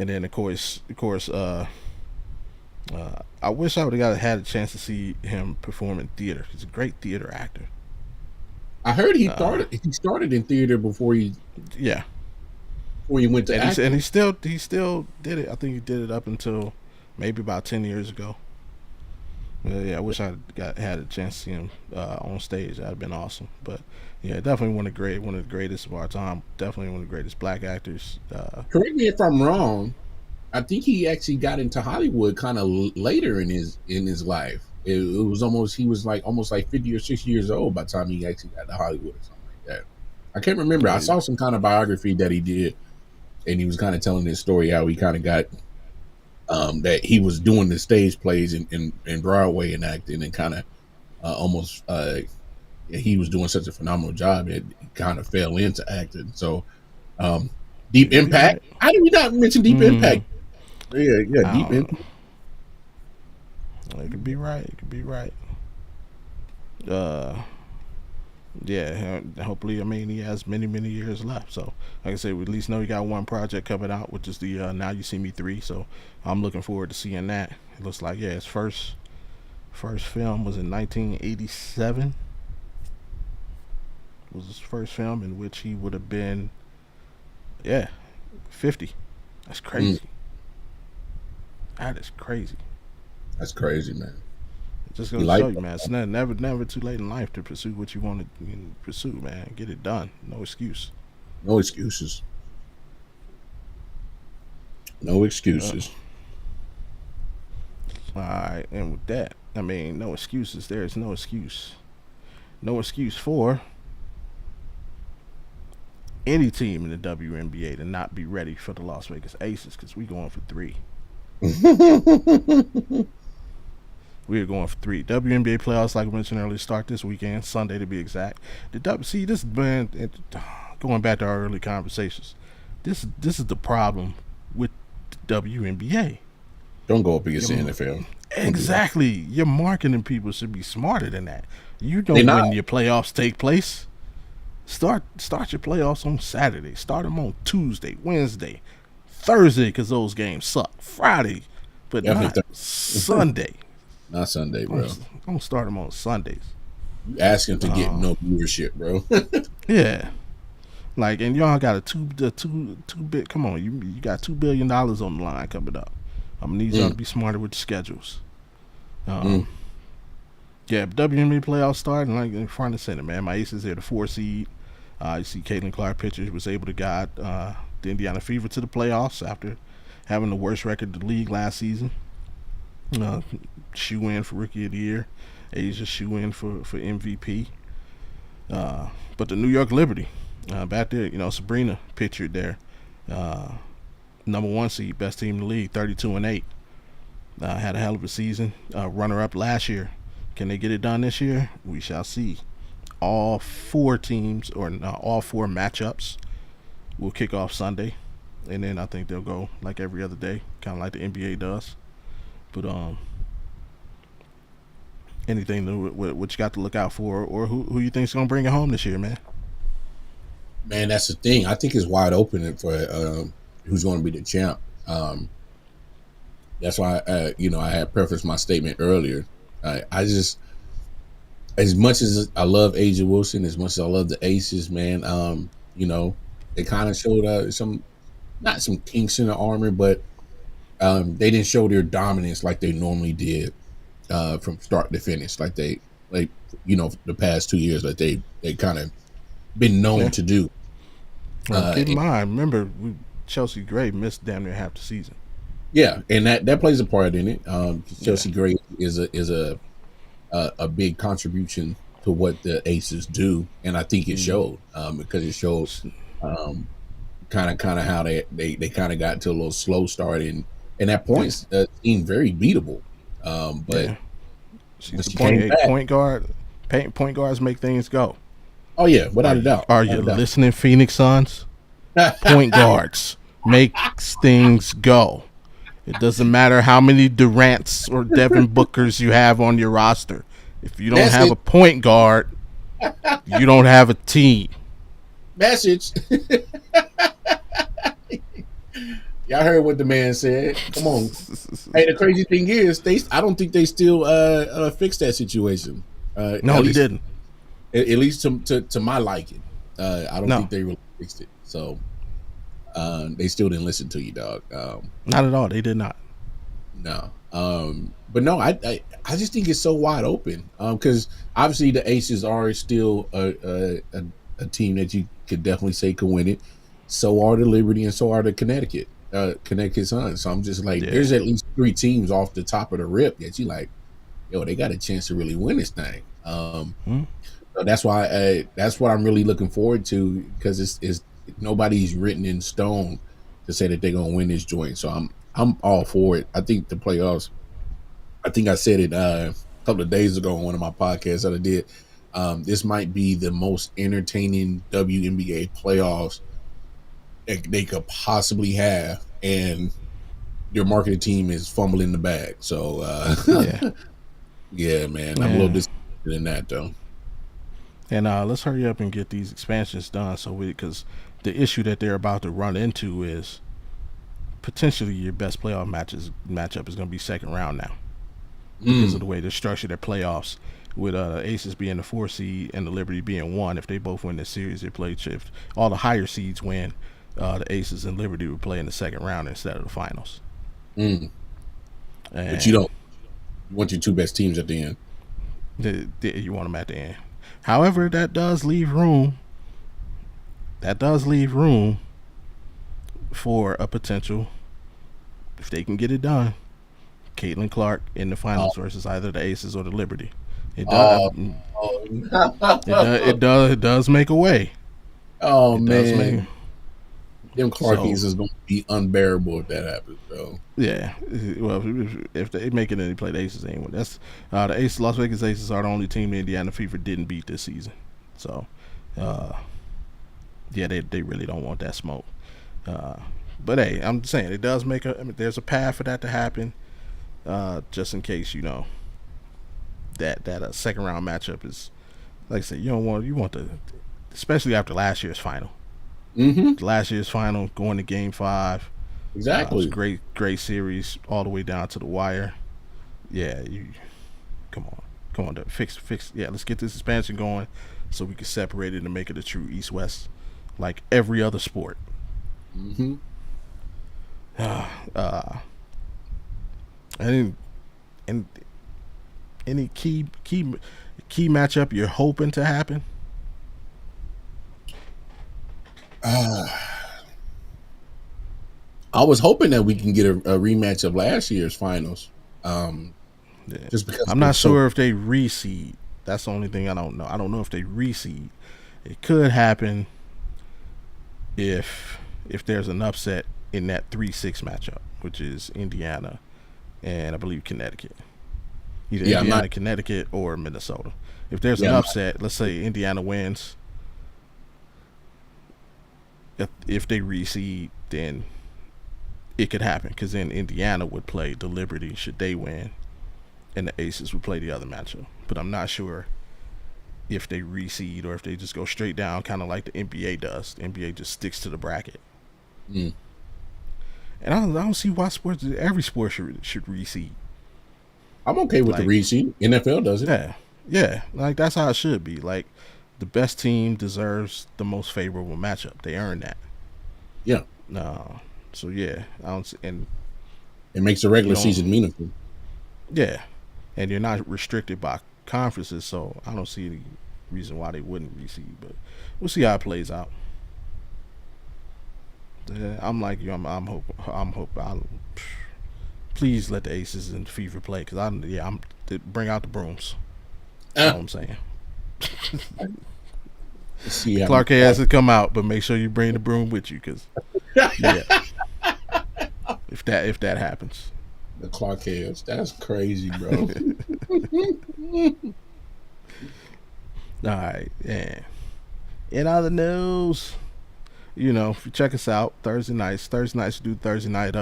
S1: And then of course, I wish I would have had a chance to see him perform in theater. He's a great theater actor.
S2: I heard he started in theater before he went to acting.
S1: And he still did it. I think he did it up until maybe about 10 years ago. Yeah, I wish I had a chance to see him on stage. That'd have been awesome. But yeah, definitely one of the greatest of our time. Definitely one of the greatest black actors.
S2: Correct me if I'm wrong. I think he actually got into Hollywood kind of later in his life. It was almost like 50 or 60 years old by the time he actually got to Hollywood or something like that. I can't remember. I saw some kind of biography that he did, and he was kind of telling his story how he kind of got that he was doing the stage plays in Broadway and acting, and kind of almost he was doing such a phenomenal job that he kind of fell into acting. So Deep Impact. Right. How did we not mention Deep Impact? Yeah, Deep Impact.
S1: It could be right. Yeah, hopefully, I mean, he has many years left. So, like I said, we at least know he got one project coming out, which is the Now You See Me 3. So, I'm looking forward to seeing that. It looks like, his first film was in 1987. It was his first film in which he would have been, 50. That's crazy. That is crazy.
S2: That's crazy, man.
S1: It just
S2: You
S1: goes to show
S2: like
S1: you, man. It's never too late in life to pursue what you want to pursue, man. Get it done. No excuse.
S2: no excuses. No
S1: Uh,
S2: excuses.
S1: all right, and with that, I mean, no excuses. There is no excuse. No excuse for any team in the WNBA to not be ready for the Las Vegas Aces because we going for three. We are going for three. WNBA playoffs, like I mentioned earlier, start this weekend, Sunday to be exact. See, this man, going back to our early conversations, this is the problem with the WNBA.
S2: Don't go up against the
S1: Your,
S2: NFL. Don't do that.
S1: exactly. Your marketing people should be smarter than that. You know
S2: They not.
S1: when your playoffs take place. Start your playoffs on Saturday. Start them on Tuesday, Wednesday, Thursday, because those games suck. Friday, but
S2: Definitely
S1: not Sunday.
S2: not Sunday, bro.
S1: Don't start them on Sundays.
S2: You asking to get no viewership, bro.
S1: Yeah, like, and y'all got two bit. Come on, you got $2 billion on the line coming up. I'm gonna need y'all to be smarter with the schedules. Yeah, WNBA playoffs starting like in front and center, man. My Aces are the 4 seed. You see, Caitlin Clark pitchers was able to guide the Indiana Fever to the playoffs after having the worst record in the league last season. Shoe in for Rookie of the Year. Asia shoe in for MVP. But the New York Liberty, back there, Sabrina pictured there. Number 1 seed, best team in the league, 32-8. Had a hell of a season. Runner up last year. Can they get it done this year? We shall see. All 4 teams, or all 4 matchups, will kick off Sunday, and then I think they'll go like every other day, kind of like the NBA does. But anything new, what you got to look out for, or who you think's gonna bring it home this year, man?
S2: Man, that's the thing. I think it's wide open for who's going to be the champ. That's why I had prefaced my statement earlier. I just, as much as I love Asia Wilson, as much as I love the Aces, man, they kind of showed not some kinks in the armor, but they didn't show their dominance like they normally did from start to finish, the past 2 years, like they kind of been known to do.
S1: Well, keep in mind, remember, Chelsea Gray missed damn near half the season.
S2: Yeah, and that plays a part in it. Chelsea Gray is a big contribution to what the Aces do, and I think it showed because it showed kind of how they kind of got to a little slow start, and at points seemed very beatable. But
S1: she's the point guard. Point guards make things go.
S2: Oh yeah, without a doubt.
S1: Are you listening, Phoenix Suns? Point guards makes things go. It doesn't matter how many Durants or Devin Bookers you have on your roster. If you don't have a point guard, you don't have a team.
S2: Message. Y'all heard what the man said. Come on. Hey, the crazy thing is, I don't think they still fixed that situation.
S1: No, they didn't.
S2: At least to my liking. I don't think they really fixed it. So they still didn't listen to you, dog.
S1: Not at all. They did not.
S2: No. But no, I just think it's so wide open. Because obviously the Aces are still a team that you could definitely say could win it. So are the Liberty and so are the Connecticut Suns. So I'm just like, there's at least 3 teams off the top of the rip that you like, yo, they got a chance to really win this thing. So that's why that's what I'm really looking forward to, because it's nobody's written in stone to say that they're gonna win this joint. So I'm all for it. I think the playoffs. I think I said it a couple of days ago on one of my podcasts that I did. This might be the most entertaining WNBA playoffs that they could possibly have, and their marketing team is fumbling the bag. So yeah, man, I'm a little disappointed in that though.
S1: And let's hurry up and get these expansions done, because the issue that they're about to run into is potentially your best playoff matchup is going to be second round now, because of the way they structure their playoffs, with Aces being the 4 seed and the Liberty being 1. If they both win this series, they play. If all the higher seeds win, the Aces and Liberty would play in the second round instead of the finals.
S2: But you don't. You want your two best teams at the end.
S1: You want them at the end. However, that does leave room. That does leave room for a potential, if they can get it done, Caitlin Clark in the finals
S2: Oh,
S1: versus either the Aces or the Liberty. It does.
S2: oh,
S1: It does. It does make a way.
S2: oh
S1: It does make.
S2: man, them Clarkies
S1: So
S2: is going to be unbearable if that happens, bro.
S1: yeah. Well, if they make it and they play the Aces anyway, that's the Aces. Las Vegas Aces are the only team the Indiana Fever didn't beat this season. So, uh, yeah, they really don't want that smoke. Uh, but hey, I'm saying it does make a. I mean, there's a path for that to happen. Just in case that second round matchup is, like I said, you want the, especially after last year's final.
S2: Mm-hmm.
S1: Last year's final, going to Game 5. It was a
S2: Exactly.
S1: great series all the way down to the wire. Yeah, you come on, fix. Yeah, let's get this expansion going so we can separate it and make it a true East West, like every other sport.
S2: Mm-hmm.
S1: uh, and and any key matchup you're hoping to happen?
S2: I was hoping that we can get a rematch of last year's finals. Um,
S1: Yeah.
S2: just because
S1: I'm
S2: we're
S1: not
S2: so
S1: sure if they reseed. That's the only thing I don't know. I don't know if they reseed. It could happen if there's an upset in that 3-6 matchup, which is Indiana and I believe Connecticut. Either
S2: yeah, I'm not
S1: Indiana, Connecticut, or Minnesota. If there's an
S2: yeah, I'm not
S1: upset, let's say Indiana wins. If they reseed, then it could happen because then Indiana would play the Liberty should they win, and the Aces would play the other matchup. But I'm not sure if they reseed or if they just go straight down, kind of like the NBA does. The NBA just sticks to the bracket,
S2: mm,
S1: and I don't see why every sport should reseed.
S2: I'm okay with the
S1: Like,
S2: reseed. NFL does it.
S1: yeah, like that's how it should be. Like the best team deserves the most favorable matchup. They earn that.
S2: Yeah.
S1: No, so yeah, I don't. And
S2: It makes the
S1: you
S2: regular
S1: don't.
S2: season meaningful.
S1: Yeah, and you're not restricted by conferences, so I don't see any reason why they wouldn't reseed. But we'll see how it plays out. I'm like you. I'm hope. I'm hope. Please let the Aces and Fever play because I'm bring out the brooms. That's all
S2: Uh,
S1: I'm saying.
S2: let's see how
S1: Clark has to come out, but make sure you bring the broom with you because yeah, if that happens.
S2: the Clark heads. That's crazy, bro.
S1: All right, yeah. In other news, if you check us out Thursday nights we do Thursday night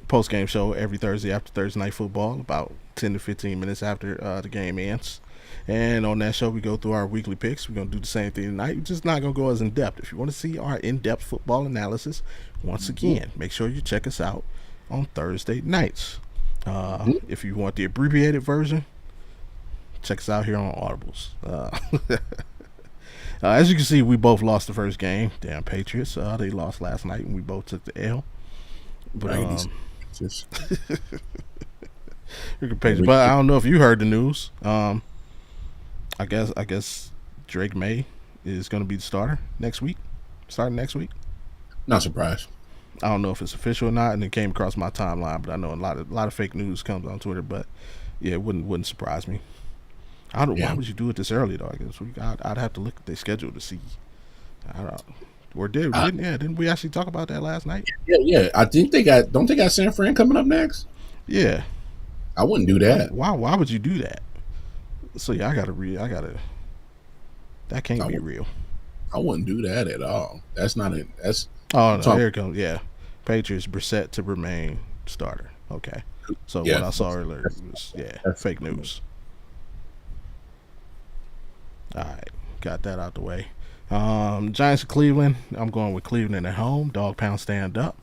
S1: post game show every Thursday after Thursday night football, about 10 to 15 minutes after the game ends. And on that show, we go through our weekly picks. We're gonna do the same thing tonight. We're just not gonna go as in depth. If you want to see our in-depth football analysis, once again, make sure you check us out on Thursday nights. If you want the abbreviated version, check us out here on Audibles. As you can see, we both lost the first game. Damn Patriots. They lost last night, and we both took the L. But
S2: Right, just
S1: Patriots. But I don't know if you heard the news. I guess Drake May is going to be the starter next week. Starting next week.
S2: not surprised.
S1: I don't know if it's official or not, and it came across my timeline. But I know a lot of fake news comes on Twitter. But yeah, it wouldn't surprise me. I don't know
S2: Yeah.
S1: why would you do it this early though. I guess I'd have to look at their schedule to see. I don't know. Or didn't we actually talk about that last night?
S2: Yeah. I think don't they got San Fran coming up next?
S1: Yeah.
S2: I wouldn't do that.
S1: Why would you do that? So yeah, I gotta. That can't be real.
S2: I wouldn't do that at all. That's not it. That's
S1: Oh no,
S2: talk,
S1: here it comes. Yeah, Patriots Brissett to remain starter. Okay, so
S2: yeah.
S1: what I saw earlier was
S2: That's
S1: fake news. All right, got that out the way. Giants of Cleveland. I'm going with Cleveland at home. Dog pound stand up.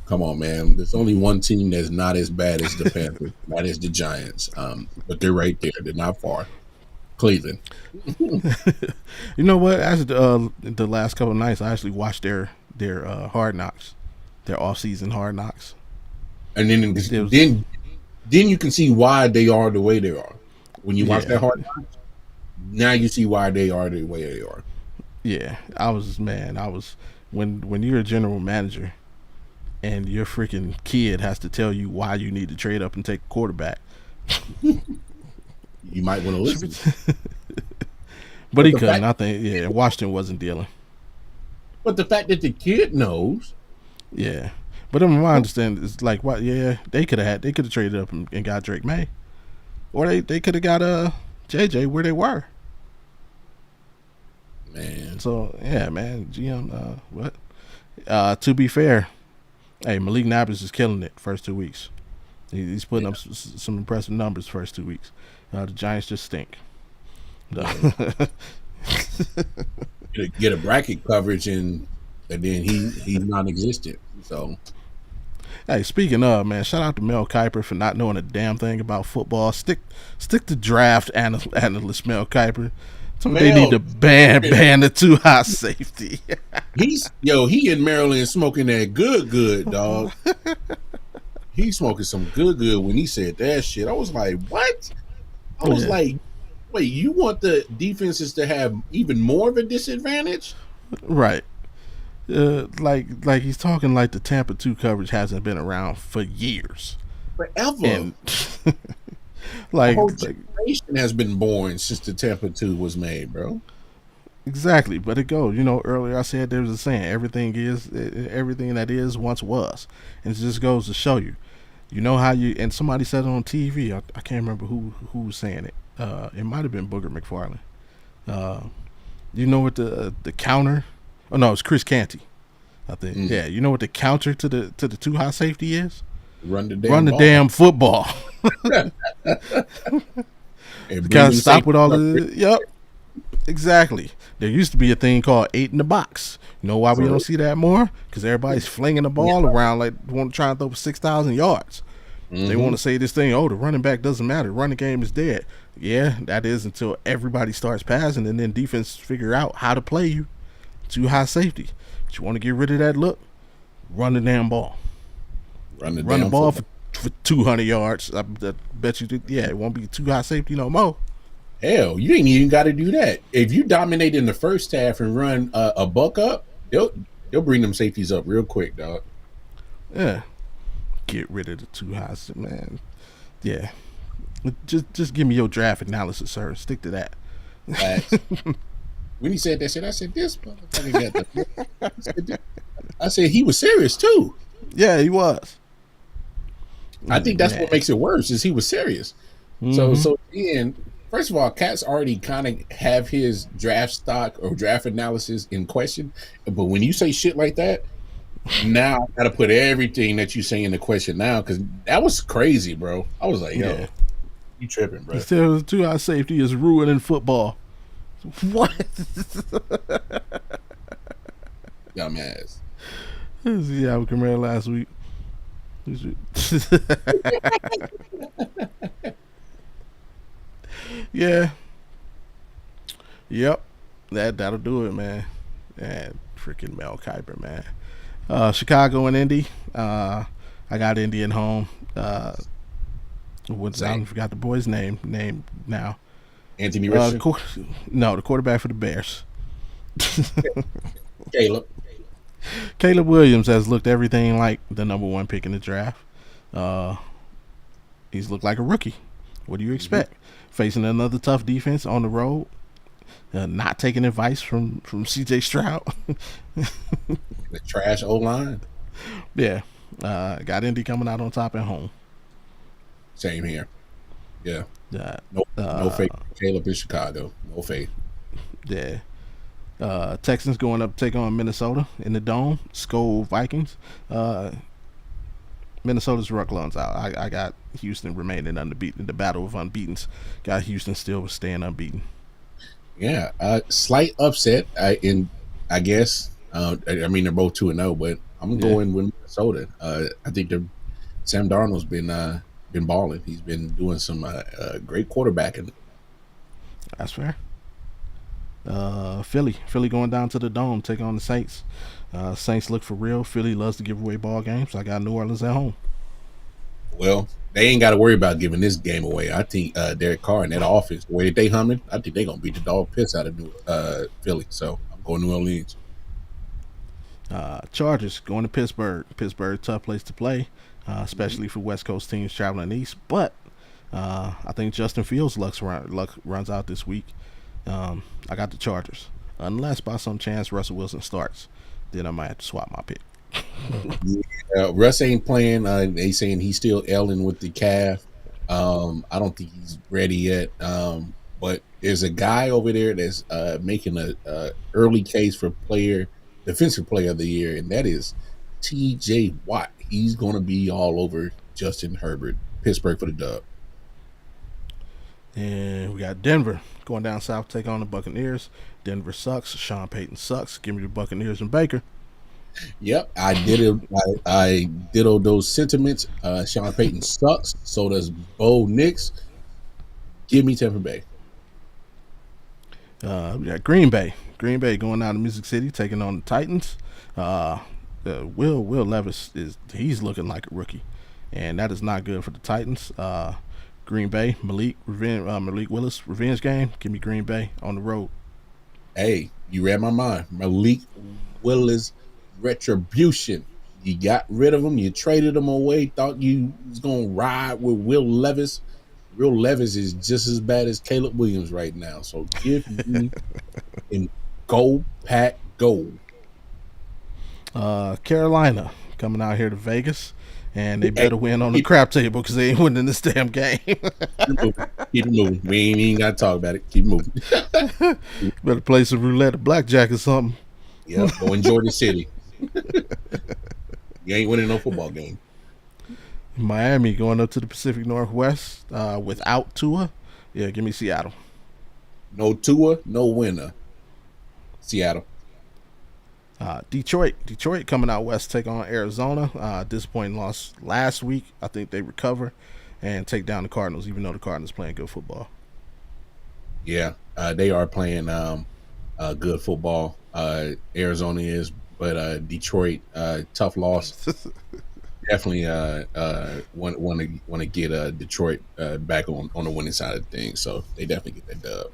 S2: Come on, man. There's only one team that's not as bad as the Panthers. That is the Giants. But they're right there. They're not far. Cleveland.
S1: You know what? As the last couple of nights, I actually watched their Hard Knocks, their off season Hard Knocks.
S2: And then
S1: It was,
S2: then then you can see why they are the way they are. When you watch
S1: Yeah,
S2: that Hard Knocks, now you see why they are the way they are.
S1: yeah. I was when you're a general manager and your freaking kid has to tell you why you need to trade up and take a quarterback.
S2: You might want to listen.
S1: But he
S2: the
S1: couldn't.
S2: fact,
S1: I think Washington wasn't dealing.
S2: but the fact that the kid knows,
S1: Yeah. But in my understanding, it's like what? Yeah, they could have traded up and got Drake May, or they could have got JJ where they were.
S2: man.
S1: So yeah, man, GM. What? To be fair, hey, Malik Nabis is killing it first 2 weeks. He's putting up some impressive numbers first 2 weeks. The Giants just stink.
S2: Get a bracket coverage and then he's non-existent. So
S1: Hey, speaking of, man, shout out to Mel Kiper for not knowing a damn thing about football. Stick to draft analyst Mel Kiper. They need to ban the too high safety.
S2: he in Maryland smoking that good dog. He's smoking some good when he said that shit. I was like, what? I was like, wait, you want the defenses to have even more of a disadvantage?
S1: Right. Like he's talking like the Tampa 2 coverage hasn't been around for years.
S2: Forever.
S1: And
S2: the whole generation has been born since the Tampa 2 was made, bro.
S1: Exactly, but it goes. Earlier I said there was a saying, everything that is once was. And it just goes to show you. You know how you, and somebody said it on TV, I can't remember who was saying it. It might have been Booger McFarland. You know what the counter, oh no, it's Chris Canty, I think. Yeah, you know what the counter to the too high safety is?
S2: Run the
S1: damn football. Because stop with all the, yep, exactly. There used to be a thing called 8 in the box. You know why we don't see that more? Because everybody's flinging the ball around like want to try and throw 6,000 yards. They want to say this thing, the running back doesn't matter. Running game is dead. Yeah, that is until everybody starts passing and then defense figure out how to play you. Too high safety. But you want to get rid of that look? Run the damn ball.
S2: Run the
S1: ball for 200 yards. I bet you, it won't be too high safety no more.
S2: Hell, you ain't even got to do that. If you dominate in the first half and run a buck up, they'll bring them safeties up real quick, dog.
S1: Yeah, get rid of the too high, man. Yeah, just give me your draft analysis, sir. Stick to that.
S2: When he said that shit, I said, this motherfucker got the. I said he was serious too.
S1: Yeah, he was.
S2: I think that's what makes it worse is he was serious. So again. First of all, Cat's already kind of have his draft stock or draft analysis in question. But when you say shit like that, now I got to put everything that you say into question now because that was crazy, bro. I was like, yo, you tripping, bro.
S1: He said too high safety is ruining football. What?
S2: Dumbass.
S1: See how we compared last week. Yeah. Yep. That'll do it, man. And freaking Mel Kiper, man. Chicago and Indy. I got Indy at home. I forgot the boy's name now.
S2: Anthony Richardson?
S1: The quarterback for the Bears.
S2: Caleb
S1: Williams has looked everything like the number 1 pick in the draft. He's looked like a rookie. What do you expect? Facing another tough defense on the road, not taking advice from C.J. Stroud.
S2: The trash O-line.
S1: Yeah. Got Indy coming out on top at home.
S2: Same here. Yeah. No faith in Caleb in Chicago. No faith.
S1: Yeah. Texans going up to take on Minnesota in the Dome. Skol Vikings. Minnesota's Ruckluns out. I got Houston remaining unbeaten. The battle of unbeatens. Got Houston still staying unbeaten.
S2: Yeah, slight upset. I guess. I mean, they're both 2-0, but I'm going with Minnesota. I think Sam Darnold's been balling. He's been doing some great quarterbacking.
S1: That's fair. Philly going down to the Dome, take on the Saints. Saints look for real. Philly loves to give away ball games. So I got New Orleans at home.
S2: Well, they ain't got to worry about giving this game away. I think Derek Carr and that offense, the way that they humming, I think they're gonna beat the dog piss out of Philly. So I'm going New Orleans.
S1: Chargers going to Pittsburgh. Pittsburgh, tough place to play, especially for West Coast teams traveling east. But I think Justin Fields' luck runs out this week. I got the Chargers. Unless by some chance Russell Wilson starts, then I might have to swap my pick.
S2: Russ ain't playing. They saying he's still ailing with the calf. I don't think he's ready yet. But there's a guy over there that's making a early case for defensive player of the year, and that is T.J. Watt. He's going to be all over Justin Herbert. Pittsburgh for the dub.
S1: And we got Denver going down south to take on the Buccaneers. Denver sucks. Sean Payton sucks. Give me the Buccaneers and Baker.
S2: Yep, I did it. I ditto those sentiments. Sean Payton sucks. So does Bo Nix. Give me Tampa Bay.
S1: We got Green Bay. Green Bay going out to Music City taking on the Titans. Will Levis he's looking like a rookie, and that is not good for the Titans. Green Bay, Malik Willis revenge game. Give me Green Bay on the road.
S2: Hey, you read my mind. Malik Willis retribution. You got rid of him. You traded him away. Thought you was gonna ride with Will Levis. Will Levis is just as bad as Caleb Williams right now. So give me and go Pack go.
S1: Carolina coming out here to Vegas, and they better win on the crap table because they ain't winning this damn game.
S2: Keep it moving. We ain't got to talk about it. Keep moving.
S1: Better play some roulette or blackjack or something.
S2: Yeah, go enjoy the city. You ain't winning no football game.
S1: Miami going up to the Pacific Northwest without Tua. Yeah, give me Seattle.
S2: No Tua, no winner. Seattle.
S1: Detroit coming out west, take on Arizona. Disappointing loss last week. I think they recover and take down the Cardinals, even though the Cardinals playing good football.
S2: Yeah, they are playing good football. Arizona is, but Detroit, tough loss. Definitely want to get Detroit back on the winning side of things. So they definitely get that dub.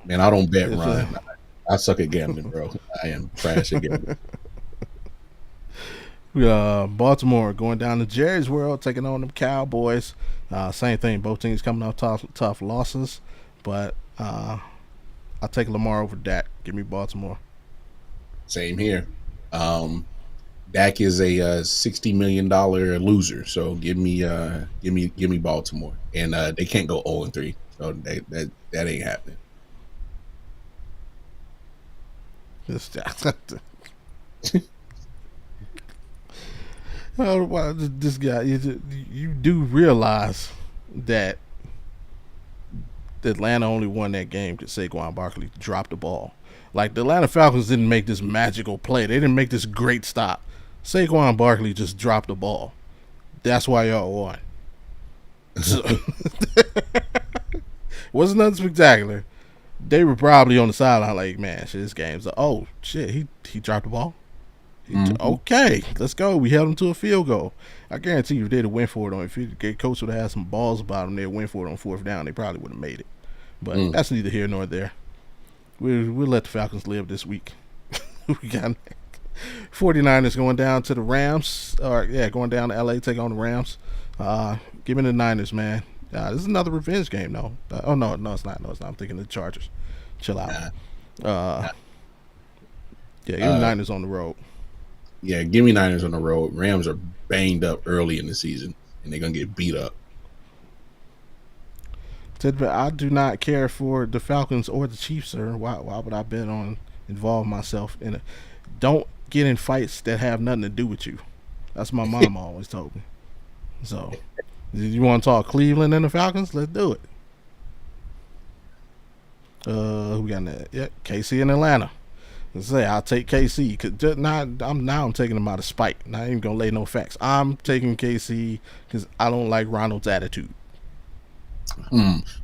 S2: Man, I don't bet, Ryan. I suck at gambling, bro. I am trash at gambling.
S1: Baltimore going down to Jerry's World, taking on them Cowboys. Same thing. Both teams coming off tough losses, but I'll take Lamar over Dak. Give me Baltimore.
S2: Same here. Dak is a $60 million loser, so give me Baltimore, and they can't go 0-3, so that ain't happening.
S1: This guy, you do realize that Atlanta only won that game because Saquon Barkley dropped the ball. Like, the Atlanta Falcons didn't make this magical play. They didn't make this great stop. Saquon Barkley just dropped the ball. That's why y'all won. So, wasn't nothing spectacular. They were probably on the sideline like, man, shit, this game's oh shit, he dropped the ball. Okay, let's go. We held him to a field goal. I guarantee you, if they'd have went for it if the coach would have had some balls about him, they'd went for it on fourth down. They probably would have made it. But that's neither here nor there. We'll let the Falcons live this week. We got 49ers going down to the Rams. Going down to LA, take on the Rams. Give me the Niners, man. This is another revenge game, though. No, it's not. No, it's not. I'm thinking of the Chargers. Chill out. Give me Niners on the road.
S2: Yeah, give me Niners on the road. Rams are banged up early in the season, and they're going to get beat up.
S1: I do not care for the Falcons or the Chiefs, sir. Why would I involve myself in it? Don't get in fights that have nothing to do with you. That's my mom always told me. So, you want to talk Cleveland and the Falcons? Let's do it. Who we got that? Yeah, KC and Atlanta. Let's say I'll take KC. I'm taking them out of spite. Not even gonna lay no facts. I'm taking KC because I don't like Ronald's attitude.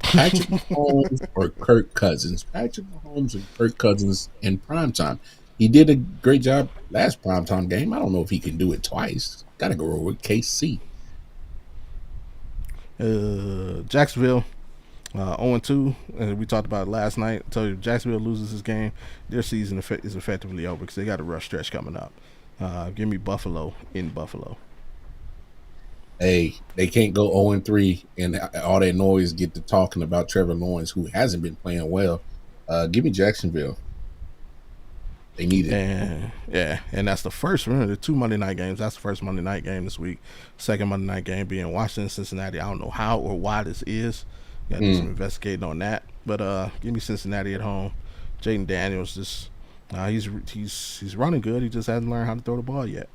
S2: Patrick Mahomes or Kirk Cousins? Patrick Mahomes or Kirk Cousins in primetime. He did a great job last primetime game. I don't know if he can do it twice. Gotta go with KC.
S1: Jacksonville 0-2. We talked about it last night. I told you, Jacksonville loses this game, their season is effectively over because they got a rough stretch coming up. Give me Buffalo in Buffalo.
S2: Hey, they can't go 0-3 and all that noise get to talking about Trevor Lawrence, who hasn't been playing well. Give me Jacksonville. They need it.
S1: And yeah, and that's the first. Remember the two Monday night games. That's the first Monday night game this week. Second Monday night game being Washington, Cincinnati. I don't know how or why this is. Got to do some investigating on that. But give me Cincinnati at home. Jaden Daniels just he's running good. He just hasn't learned how to throw the ball yet.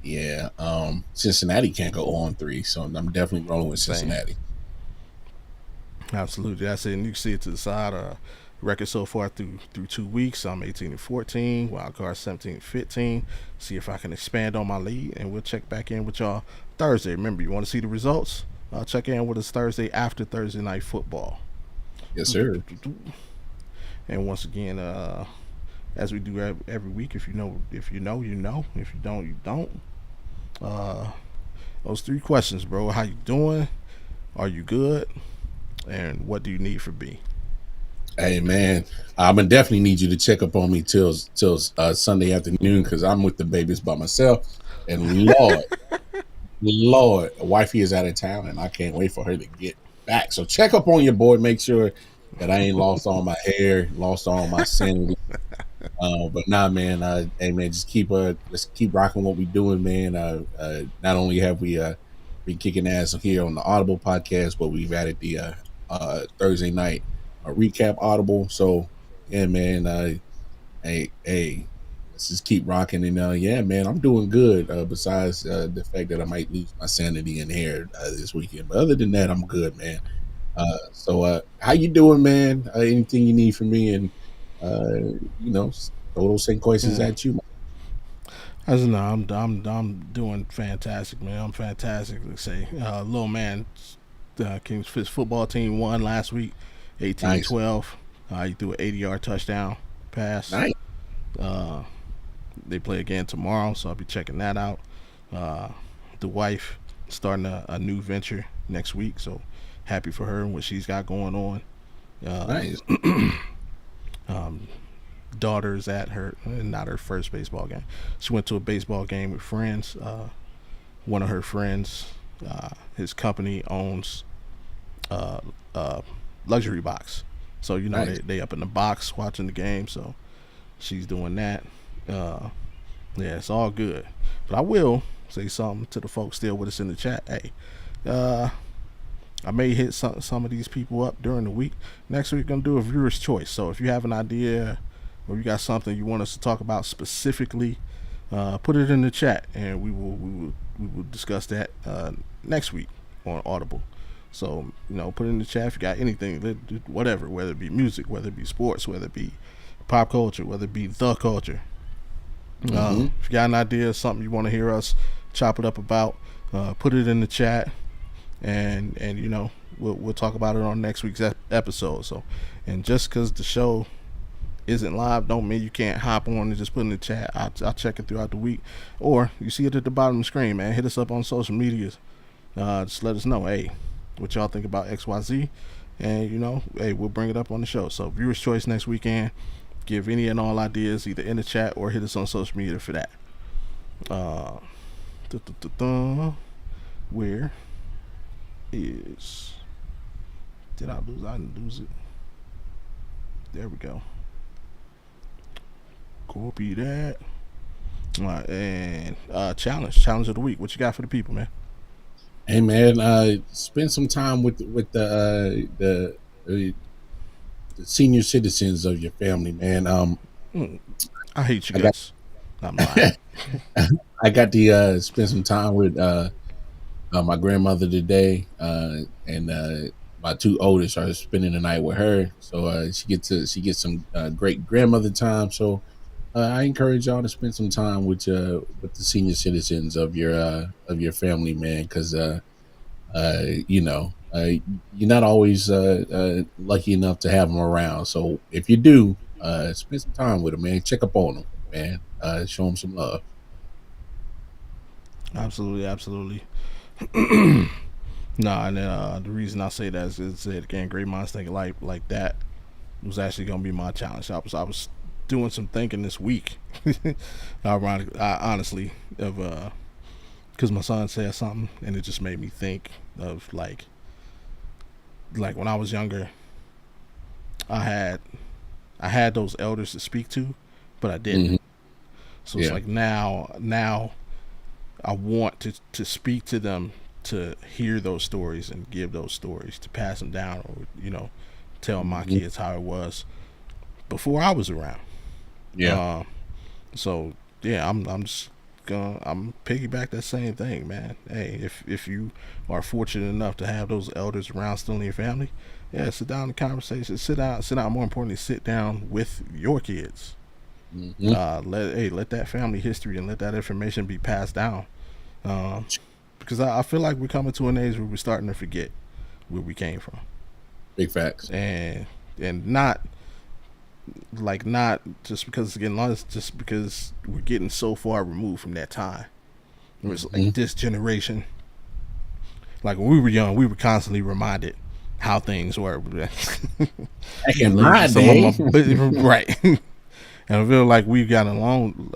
S2: Yeah, Cincinnati can't go 0-3, so I'm definitely rolling with Cincinnati.
S1: Absolutely, that's it. And you can see it to the side. Record so far through 2 weeks. I'm 18-14. Wild card 17-15. See if I can expand on my lead, and we'll check back in with y'all Thursday. Remember, you want to see the results? Check in with us Thursday after Thursday night football.
S2: Yes, sir.
S1: And once again, as we do every week, if you know, you know. If you don't, you don't. Those 3 questions, bro. How you doing? Are you good? And what do you need for B?
S2: Hey man, I'm gonna definitely need you to check up on me till Sunday afternoon because I'm with the babies by myself. And Lord, wifey is out of town, and I can't wait for her to get back. So check up on your boy. Make sure that I ain't lost all my hair, lost all my sanity. But nah, man. Hey man, just let's keep rocking what we doing, man. Not only have we been kicking ass here on the Audible podcast, but we've added the Thursday night recap Audible. So yeah, man. Hey, let's just keep rocking. And yeah, man, I'm doing good. Besides the fact that I might lose my sanity and hair this weekend, but other than that, I'm good, man. So how you doing, man? Anything you need from me? And throw those same questions at you.
S1: As no, I'm doing fantastic, man. I'm fantastic. Let's say, little man, Kings Fist football team won last week, 18-12. He threw an 80-yard touchdown pass.
S2: Nice.
S1: They play again tomorrow, so I'll be checking that out. The wife starting a new venture next week, so happy for her and what she's got going on.
S2: Nice.
S1: Daughter's at her, not her first baseball game. She went to a baseball game with friends. One of her friends, his company owns luxury box, so nice. they up in the box watching the game. So she's doing that. Yeah, it's all good. But I will say something to the folks still with us in the chat. Hey, I may hit some of these people up during the week. Next week, gonna do a viewer's choice. So if you have an idea or you got something you want us to talk about specifically, put it in the chat, and we will discuss that next week on Audible. So put it in the chat if you got anything, whatever, whether it be music, whether it be sports, whether it be pop culture, whether it be the culture. If you got an idea, something you want to hear us chop it up about, put it in the chat, and we'll talk about it on next week's episode. So, and just because the show isn't live don't mean you can't hop on and just put in the chat. I'll check it throughout the week, or you see it at the bottom of the screen, man. Hit us up on social medias. Just let us know, hey, what y'all think about XYZ, and hey, we'll bring it up on the show. So viewer's choice next weekend. Give any and all ideas either in the chat or hit us on social media for that. Where is, did I lose? I didn't lose it. There we go. Copy that. All right, and challenge of the week. What you got for the people, man?
S2: Hey man, spend some time with the senior citizens of your family, man.
S1: I hate you guys. I'm lying.
S2: I got to spend some time with my grandmother today, and my 2 oldest are spending the night with her. So she gets some great grandmother time. So I encourage y'all to spend some time with the senior citizens of your family, man, because you're not always lucky enough to have them around. So if you do, spend some time with them, man. Check up on them, man. Show them some love.
S1: Absolutely, absolutely. No, and then the reason I say that is, again, great minds think like that was actually gonna be my challenge. I was doing some thinking this week. Ironic, honestly, of because my son said something and it just made me think of like when I was younger, I had I had those elders to speak to, but I didn't.
S2: Hmm.
S1: So it's
S2: Yeah.
S1: like now I want to speak to them, to hear those stories and give those stories, to pass them down, or tell my
S2: Hmm.
S1: kids how it was before I was around.
S2: Yeah.
S1: Uh, so yeah, I'm just gonna I'm piggyback that same thing, man. Hey, if you are fortunate enough to have those elders around still in your family, yeah, sit down in conversation. Sit down. More importantly, sit down with your kids.
S2: Hmm.
S1: Let that family history and let that information be passed down. Um, because I feel like we're coming to an age where we're starting to forget where we came from,
S2: Big facts.
S1: and not not just because it's getting lost, just because we're getting so far removed from that time. It was like
S2: Hmm.
S1: this generation. Like when we were young, we were constantly reminded how things were.
S2: Back in
S1: Like
S2: my
S1: some of
S2: day.
S1: my right, and I feel like we've gotten along.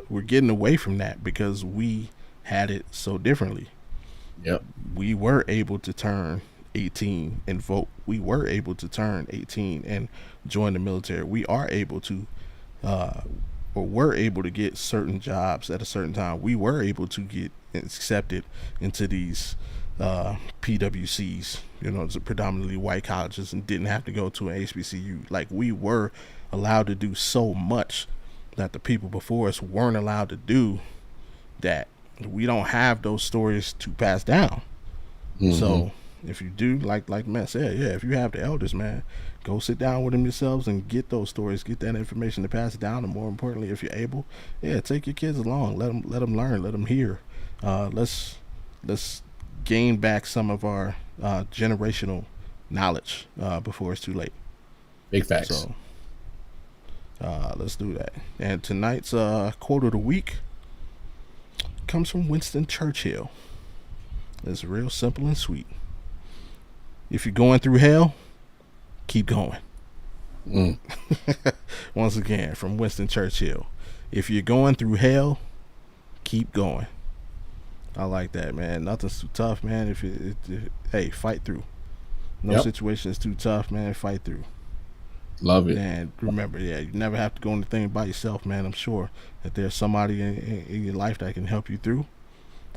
S1: We're getting away from that because we had it so differently.
S2: Yep.
S1: We were able to turn 18 and vote. We were able to turn 18 and join the military. We are able to, uh, or were able to get certain jobs at a certain time. We were able to get accepted into these PWCs, it's predominantly white colleges, and didn't have to go to an HBCU. Like we were allowed to do so much that the people before us weren't allowed to do, that we don't have those stories to pass down.
S2: Hmm.
S1: So if you do, like Matt said, yeah, if you have the elders, man, go sit down with them yourselves and get those stories, get that information to pass it down. And more importantly, if you're able, yeah, take your kids along, let them learn, let them hear. Let's gain back some of our generational knowledge before it's too late.
S2: Big facts.
S1: So let's do that. And tonight's quote of the week comes from Winston Churchill. It's real simple and sweet. If you're going through hell, keep going.
S2: Mm.
S1: Once again, from Winston Churchill. If you're going through hell, keep going. I like that, man. Nothing's too tough, man. Hey, fight through. No
S2: Yep.
S1: situation is too tough, man. Fight through.
S2: Love it.
S1: And remember, yeah, you never have to go anything by yourself, man. I'm sure that there's somebody in your life that can help you through.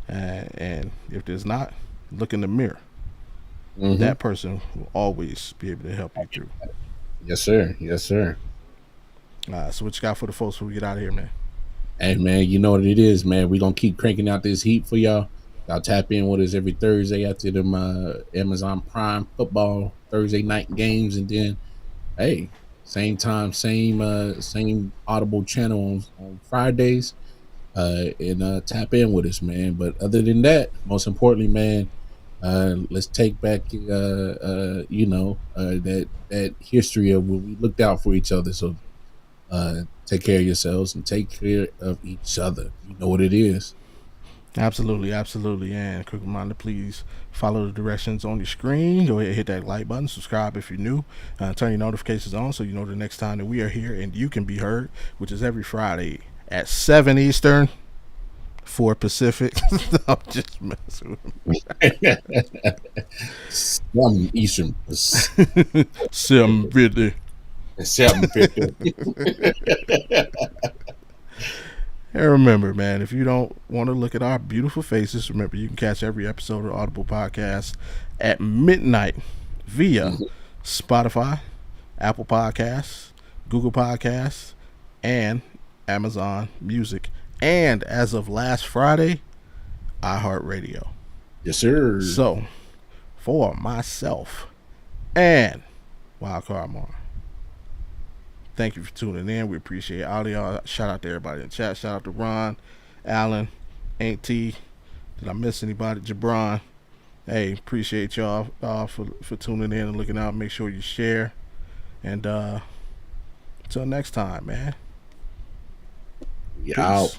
S1: And if there's not, look in the mirror.
S2: Hmm.
S1: That person will always be able to help you through.
S2: Yes, sir. Yes, sir.
S1: So what you got for the folks before we get out of here, man?
S2: Hey, man, you know what it is, man. We're going to keep cranking out this heat for y'all. Y'all tap in with us every Thursday after them Amazon Prime football Thursday night games. And then, hey, same time, same Audible channel on Fridays. And tap in with us, man. But other than that, most importantly, man, let's take back, that history of when we looked out for each other. So take care of yourselves and take care of each other. You know what it is.
S1: Absolutely, absolutely. And quick reminder, please follow the directions on your screen. Go ahead and hit that like button. Subscribe if you're new. Turn your notifications on so you know the next time that we are here and you can be heard, which is every Friday at 7 Eastern, 4 Pacific. I'm just messing
S2: Some Eastern
S1: with 7:50.
S2: 7:50.
S1: And remember, man, if you don't want to look at our beautiful faces, remember you can catch every episode of Audible Podcast at midnight via Spotify, Apple Podcasts, Google Podcasts, and Amazon Music. And as of last Friday, iHeartRadio.
S2: Yes, sir.
S1: So, for myself and Wildcard Mar, thank you for tuning in. We appreciate all of y'all. Shout out to everybody in the chat. Shout out to Ron, Alan, Aunt T. Did I miss anybody? Jabron. Hey, appreciate y'all for tuning in and looking out. Make sure you share. And until next time, man.
S2: We out.
S1: Peace.